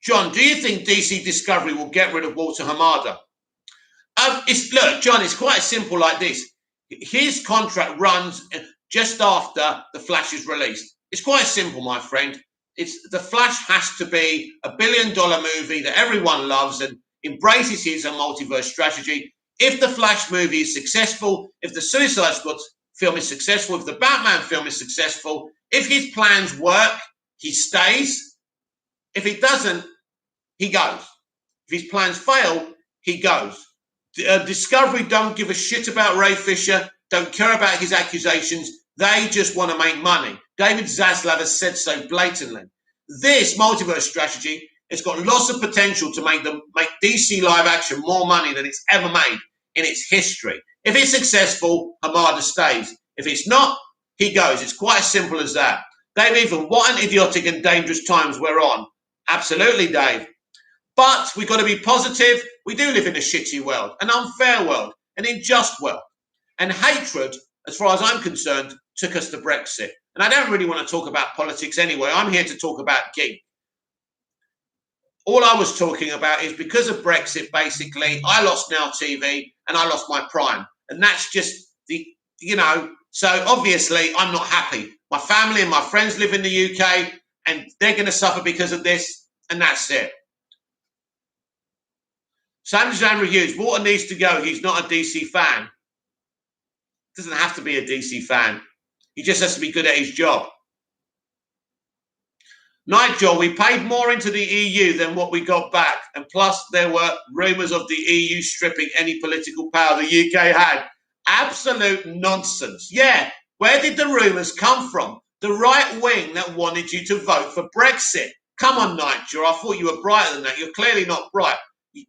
John, do you think DC Discovery will get rid of Walter Hamada? Look, John, it's quite simple like this. His contract runs just after The Flash is released. It's quite simple, my friend. The Flash has to be $1 billion movie that everyone loves and embraces his multiverse strategy. If the Flash movie is successful, if the Suicide Squad film is successful, if the Batman film is successful, if his plans work, he stays. If it doesn't, he goes. If his plans fail, he goes. Discovery don't give a shit about Ray Fisher, don't care about his accusations. They just want to make money. David Zaslav has said so blatantly. This multiverse strategy has got lots of potential to make DC live action more money than it's ever made in its history. If it's successful, Hamada stays. If it's not, he goes. It's quite as simple as that. Dave, even what an idiotic and dangerous times we're on. Absolutely, Dave. But we've got to be positive. We do live in a shitty world, an unfair world, an unjust world. And hatred, as far as I'm concerned, took us to Brexit. And I don't really want to talk about politics anyway. I'm here to talk about geek. All I was talking about is because of Brexit, basically, I lost Now TV and I lost my Prime. And that's just so obviously I'm not happy. My family and my friends live in the UK and they're going to suffer because of this. And that's it. Sam Reviews, Walter needs to go. He's not a DC fan. Doesn't have to be a DC fan. He just has to be good at his job. Nigel, we paid more into the EU than what we got back. And plus, there were rumours of the EU stripping any political power the UK had. Absolute nonsense. Yeah, where did the rumours come from? The right wing that wanted you to vote for Brexit. Come on, Nigel, I thought you were brighter than that. You're clearly not bright.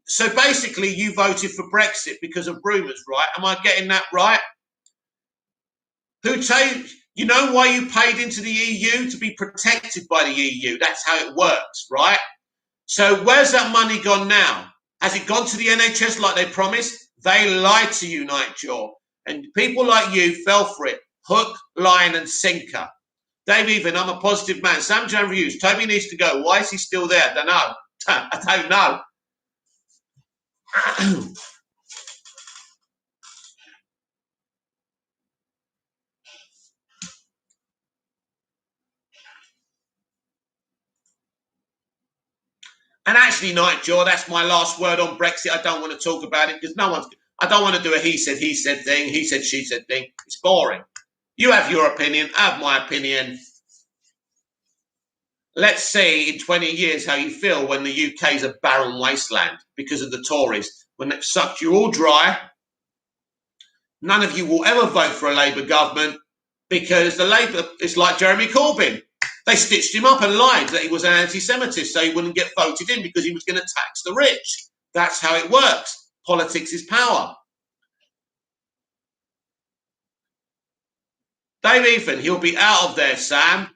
So basically, you voted for Brexit because of rumours, right? Am I getting that right? You know why you paid into the EU? To be protected by the EU. That's how it works, right? So where's that money gone now? Has it gone to the NHS like they promised? They lied to you, Nigel. And people like you fell for it. Hook, line and sinker. Dave Even, I'm a positive man. Sam Jan Reviews, Toby needs to go. Why is he still there? I don't know. I don't know. And actually, Nigel, that's my last word on Brexit. I don't want to talk about it because I don't want to do a he said thing, he said, she said thing. It's boring. You have your opinion, I have my opinion. Let's see in 20 years how you feel when the UK is a barren wasteland because of the Tories. When it sucked you all dry, none of you will ever vote for a Labour government because the Labour is like Jeremy Corbyn. They stitched him up and lied that he was an anti-Semitist so he wouldn't get voted in because he was going to tax the rich. That's how it works. Politics is power. Dave Ethan, he'll be out of there, Sam.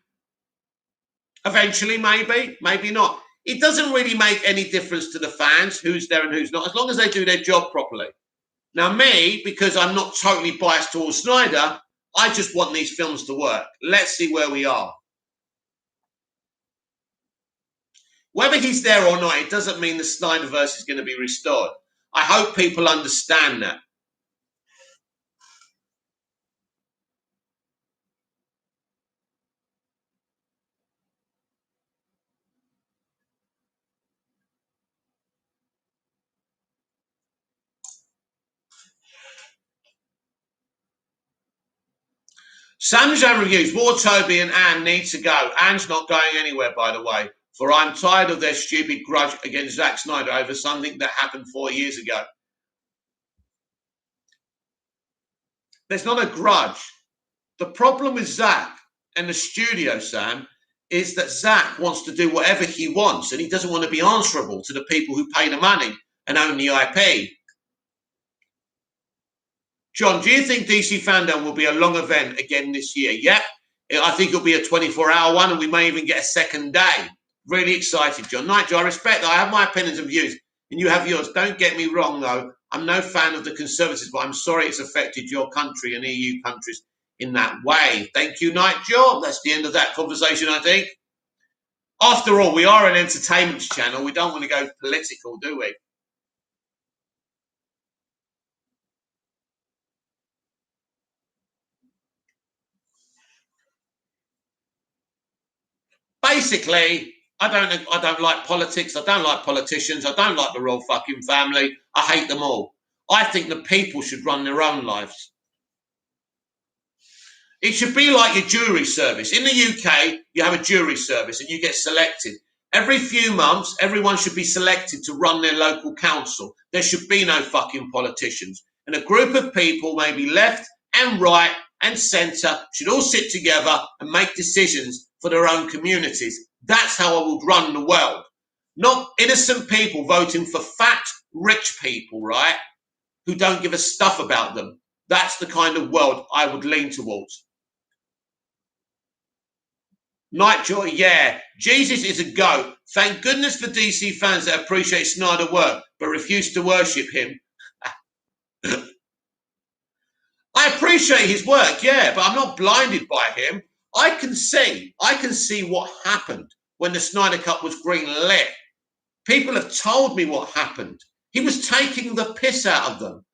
Eventually, maybe, maybe not. It doesn't really make any difference to the fans who's there and who's not, as long as they do their job properly. Now, me, because I'm not totally biased towards Snyder, I just want these films to work. Let's see where we are. Whether he's there or not, it doesn't mean the Snyderverse is going to be restored. I hope people understand that. Sam's own reviews. War Toby and Anne need to go. Anne's not going anywhere, by the way. For I'm tired of their stupid grudge against Zack Snyder over something that happened 4 years ago. There's not a grudge. The problem with Zack and the studio, Sam, is that Zack wants to do whatever he wants and he doesn't want to be answerable to the people who pay the money and own the IP. John, do you think DC Fandom will be a long event again this year? Yep. I think it'll be a 24-hour one, and we may even get a second day. Really excited, John. Nigel, I respect that. I have my opinions and views, and you have yours. Don't get me wrong, though. I'm no fan of the Conservatives, but I'm sorry it's affected your country and EU countries in that way. Thank you, Nigel. That's the end of that conversation, I think. After all, we are an entertainment channel. We don't want to go political, do we? Basically, I don't like politics. I don't like politicians. I don't like the royal fucking family. I hate them all. I think the people should run their own lives. It should be like your jury service. In the UK, you have a jury service and you get selected. Every few months, everyone should be selected to run their local council. There should be no fucking politicians. And a group of people, maybe left and right and centre, should all sit together and make decisions for their own communities. That's how I would run the world. Not innocent people voting for fat, rich people, right? Who don't give a stuff about them. That's the kind of world I would lean towards. Nightjoy, yeah. Jesus is a goat. Thank goodness for DC fans that appreciate Snyder work but refuse to worship him. I appreciate his work, yeah, but I'm not blinded by him. I can see what happened when the Snyder Cut was greenlit. People have told me what happened. He was taking the piss out of them.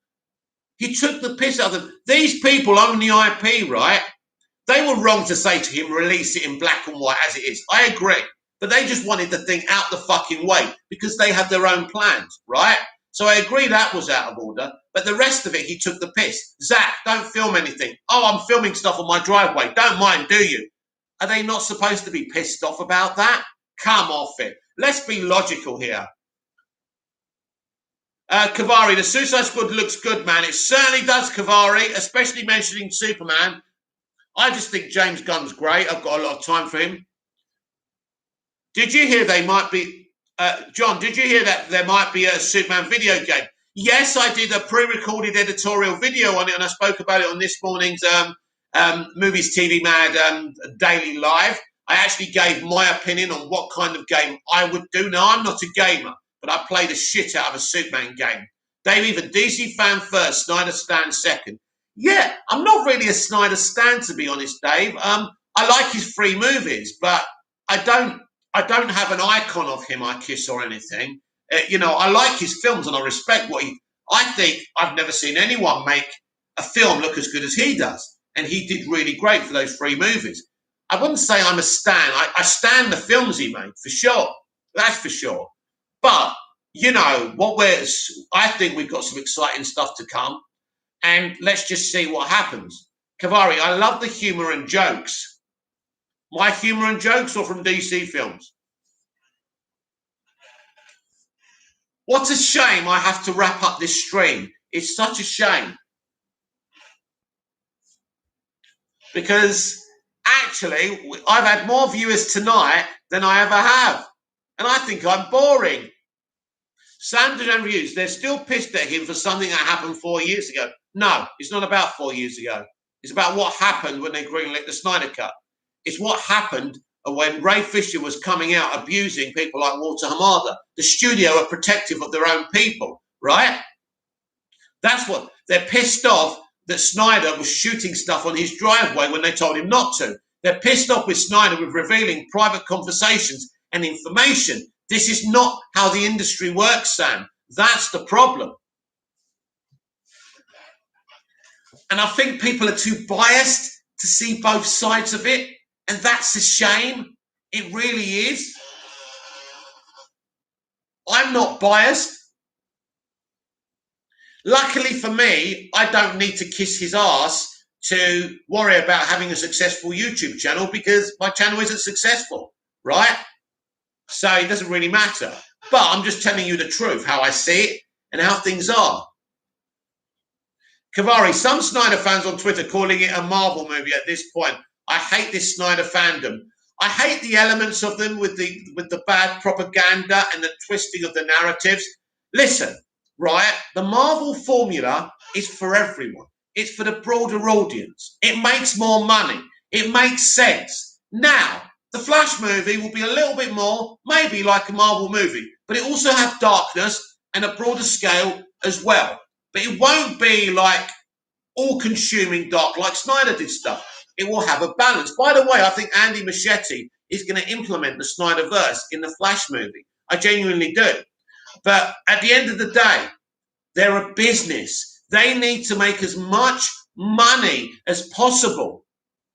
He took the piss out of them. These people own the IP, right? They were wrong to say to him, release it in black and white as it is. I agree. But they just wanted the thing out the fucking way because they had their own plans, right? So I agree that was out of order. But the rest of it, he took the piss. Zach, don't film anything. Oh, I'm filming stuff on my driveway. Don't mind, do you? Are they not supposed to be pissed off about that? Come off it. Let's be logical here. Kavari, the Suicide Squad looks good, man. It certainly does, Kavari, especially mentioning Superman. I just think James Gunn's great. I've got a lot of time for him. Did you hear they might be, John, did you hear that there might be a Superman video game? Yes, I did a pre-recorded editorial video on it, and I spoke about it on this morning's Movies TV Mad Daily Live. I actually gave my opinion on what kind of game I would do. Now, I'm not a gamer, but I play the shit out of a Superman game. Dave, even DC fan first, Snyder Stan second. Yeah, I'm not really a Snyder stan, to be honest, Dave. I like his three movies, but I don't have an icon of him I kiss or anything. I like his films and I respect what he. I think I've never seen anyone make a film look as good as he does, and he did really great for those three movies. I wouldn't say I'm a stan. I stand the films he made for sure. That's for sure. But I think we've got some exciting stuff to come. And let's just see what happens. Kavari, I love the humour and jokes. My humour and jokes or from DC films? What a shame I have to wrap up this stream. It's such a shame. Because actually, I've had more viewers tonight than I ever have. And I think I'm boring. Sanders and Reviews, they're still pissed at him for something that happened 4 years ago. No, it's not about 4 years ago. It's about what happened when they greenlit the Snyder Cut. It's what happened when Ray Fisher was coming out abusing people like Walter Hamada. The studio are protective of their own people, right? That's what they're pissed off that Snyder was shooting stuff on his driveway when they told him not to. They're pissed off with Snyder with revealing private conversations and information. This is not how the industry works, Sam. That's the problem. And I think people are too biased to see both sides of it. And that's a shame. It really is. I'm not biased. Luckily for me, I don't need to kiss his ass to worry about having a successful YouTube channel because my channel isn't successful, right? So it doesn't really matter. But I'm just telling you the truth, how I see it and how things are. Kavari, some Snyder fans on Twitter calling it a Marvel movie at this point. I hate this Snyder fandom. I hate the elements of them with the bad propaganda and the twisting of the narratives. Listen, right? The Marvel formula is for everyone. It's for the broader audience. It makes more money. It makes sense. Now, the Flash movie will be a little bit more, maybe like a Marvel movie, but it also have darkness and a broader scale as well. But it won't be like all-consuming dark like Snyder did stuff. It will have a balance. By the way, I think Andy Muschietti is going to implement the Snyderverse in the Flash movie. I genuinely do. But at the end of the day, they're a business. They need to make as much money as possible.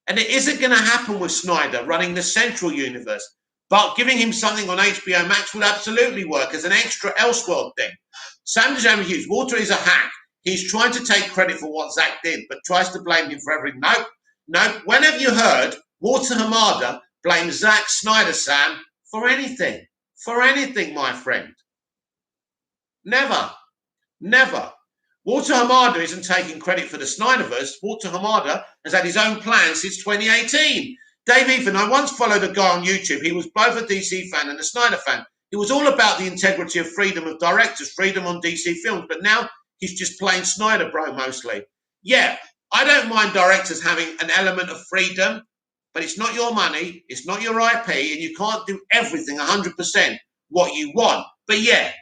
And it isn't going to happen with Snyder running the Central Universe. But giving him something on HBO Max would absolutely work as an extra Elseworld thing. Sam Hughes, Walter is a hack. He's trying to take credit for what Zack did, but tries to blame him for everything. Nope. When have you heard Walter Hamada blame Zack Snyder, Sam, for anything? For anything, my friend. Never. Walter Hamada isn't taking credit for the Snyderverse. Walter Hamada has had his own plan since 2018. Dave Ethan, I once followed a guy on YouTube. He was both a DC fan and a Snyder fan. He was all about the integrity of freedom of directors, freedom on DC films, but now he's just playing Snyder bro mostly. Yeah, I don't mind directors having an element of freedom, but it's not your money, it's not your IP, and you can't do everything 100% what you want. But yeah,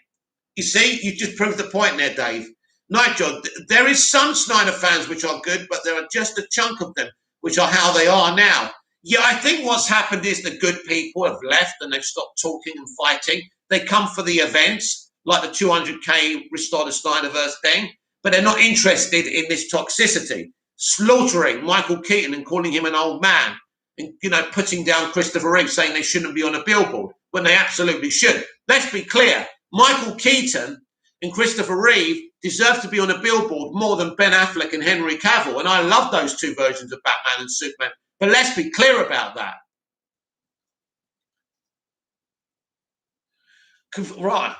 you see, you just proved the point there, Dave. Nigel, there is some Snyder fans which are good, but there are just a chunk of them which are how they are now. Yeah, I think what's happened is the good people have left and they've stopped talking and fighting. They come for the events, like the 200K Restore the Snyderverse thing, but they're not interested in this toxicity. Slaughtering Michael Keaton and calling him an old man and, putting down Christopher Reeve, saying they shouldn't be on a billboard when they absolutely should. Let's be clear. Michael Keaton and Christopher Reeve deserve to be on a billboard more than Ben Affleck and Henry Cavill. And I love those two versions of Batman and Superman. But let's be clear about that. Right.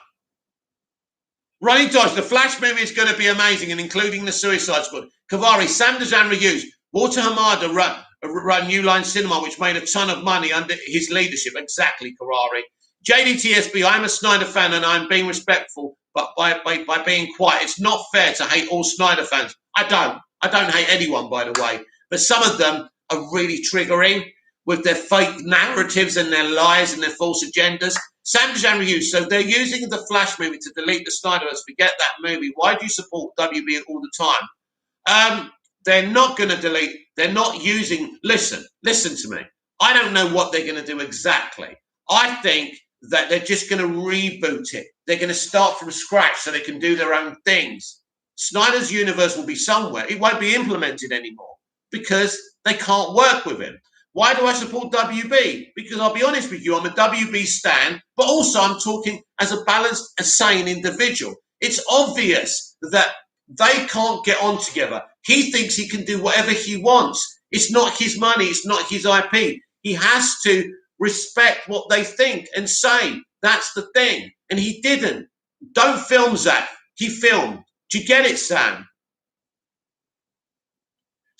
Ronnie Dodge, the Flash movie is going to be amazing, and including the Suicide Squad. Kavari, Sam Dazan Hughes, Walter Hamada run New Line Cinema, which made a ton of money under his leadership. Exactly, Karari. JDTSB, I'm a Snyder fan and I'm being respectful, but by being quiet. It's not fair to hate all Snyder fans. I don't hate anyone, by the way. But some of them are really triggering with their fake narratives and their lies and their false agendas. Sam Dazan Hughes, so they're using the Flash movie to delete the Snyderverse. Forget that movie. Why do you support WB all the time? They're not going to delete. They're not using. Listen to me. I don't know what they're going to do exactly. I think that they're just going to reboot it. They're going to start from scratch so they can do their own things. Snyder's universe will be somewhere. It won't be implemented anymore because they can't work with him. Why do I support WB? Because I'll be honest with you, I'm a WB stan, but also I'm talking as a balanced, a sane individual. It's obvious that they can't get on together. He thinks he can do whatever he wants. It's not his money. It's not his IP. He has to respect what they think and say. That's the thing. And he didn't. Don't film, Zach. He filmed. Do you get it, Sam?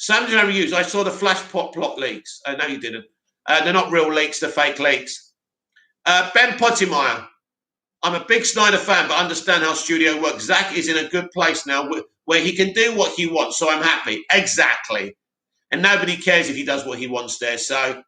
Sam Hughes, I saw the Flash plot leaks. No, you didn't. They're not real leaks. They're fake leaks. Ben Pottimeyer. I'm a big Snyder fan, but understand how studio works. Zach is in a good place now where he can do what he wants, so I'm happy. Exactly. And nobody cares if he does what he wants there. So,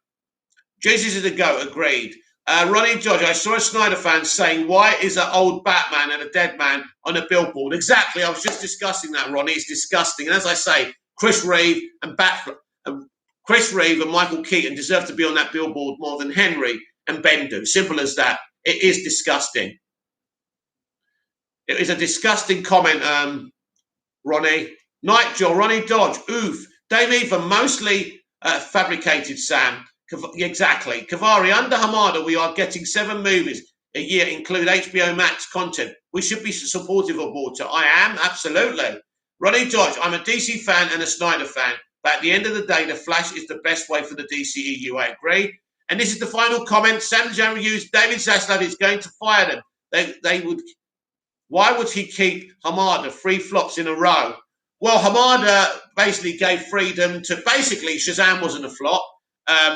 Jesus is a goat, agreed. Ronnie George, I saw a Snyder fan saying, why is an old Batman and a dead man on a billboard? Exactly. I was just discussing that, Ronnie. It's disgusting. And as I say, Chris Reeve and Michael Keaton deserve to be on that billboard more than Henry and Ben do. Simple as that. It is disgusting. It is a disgusting comment, Ronnie. Nigel, Ronnie Dodge, oof. Dave Ethan, mostly fabricated, Sam. Exactly. Kavari, under Hamada, we are getting 7 movies a year, include HBO Max content. We should be supportive of Walter. I am, absolutely. Ronnie Dodge, I'm a DC fan and a Snyder fan, but at the end of the day, The Flash is the best way for the DCEU. I agree. And this is the final comment. Sam Jan Hughes, David Zaslav is going to fire them. They would. Why would he keep Hamada 3 flops in a row? Well, Hamada basically gave freedom to basically Shazam wasn't a flop.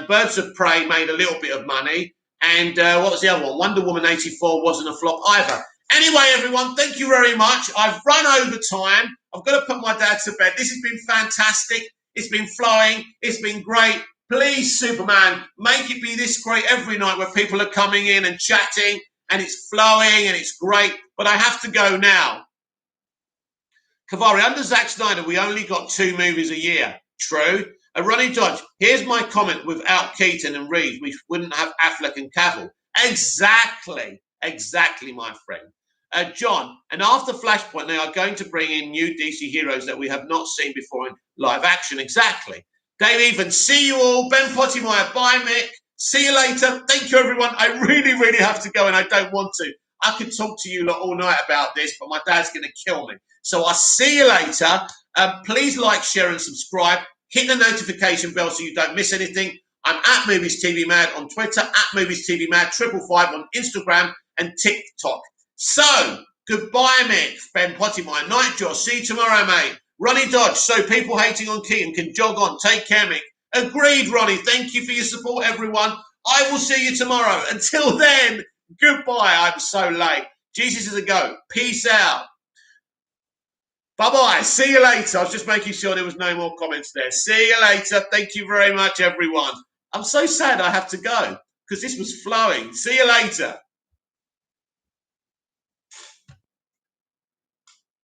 Birds of Prey made a little bit of money. And what was the other one? Wonder Woman 84 wasn't a flop either. Anyway, everyone, thank you very much. I've run over time. I've got to put my dad to bed. This has been fantastic. It's been flowing. It's been great. Please, Superman, make it be this great every night where people are coming in and chatting and it's flowing and it's great. But I have to go now. Kavari, under Zack Snyder, we only got 2 movies a year. True. Ronnie Dodge, here's my comment. Without Keaton and Reeves, we wouldn't have Affleck and Cavill. Exactly. Exactly, my friend. John, and after Flashpoint, they are going to bring in new DC heroes that we have not seen before in live action. Exactly. Dave Evans, see you all. Ben Pottymeyer, bye, Mick. See you later. Thank you, everyone. I really, really have to go, and I don't want to. I could talk to you lot all night about this, but my dad's going to kill me. So I'll see you later. Please like, share, and subscribe. Hit the notification bell so you don't miss anything. I'm at Movies TV Mad on Twitter, at Movies TV Mad 555 on Instagram and TikTok. So, goodbye, Mick. Ben Pottymeyer. Night, Josh. See you tomorrow, mate. Ronnie Dodge. So people hating on Keaton can jog on. Take care, Mick. Agreed, Ronnie. Thank you for your support, everyone. I will see you tomorrow. Until then, goodbye. I'm so late. Jesus is a go. Peace out. Bye-bye. See you later. I was just making sure there was no more comments there. See you later. Thank you very much, everyone. I'm so sad I have to go because this was flowing. See you later.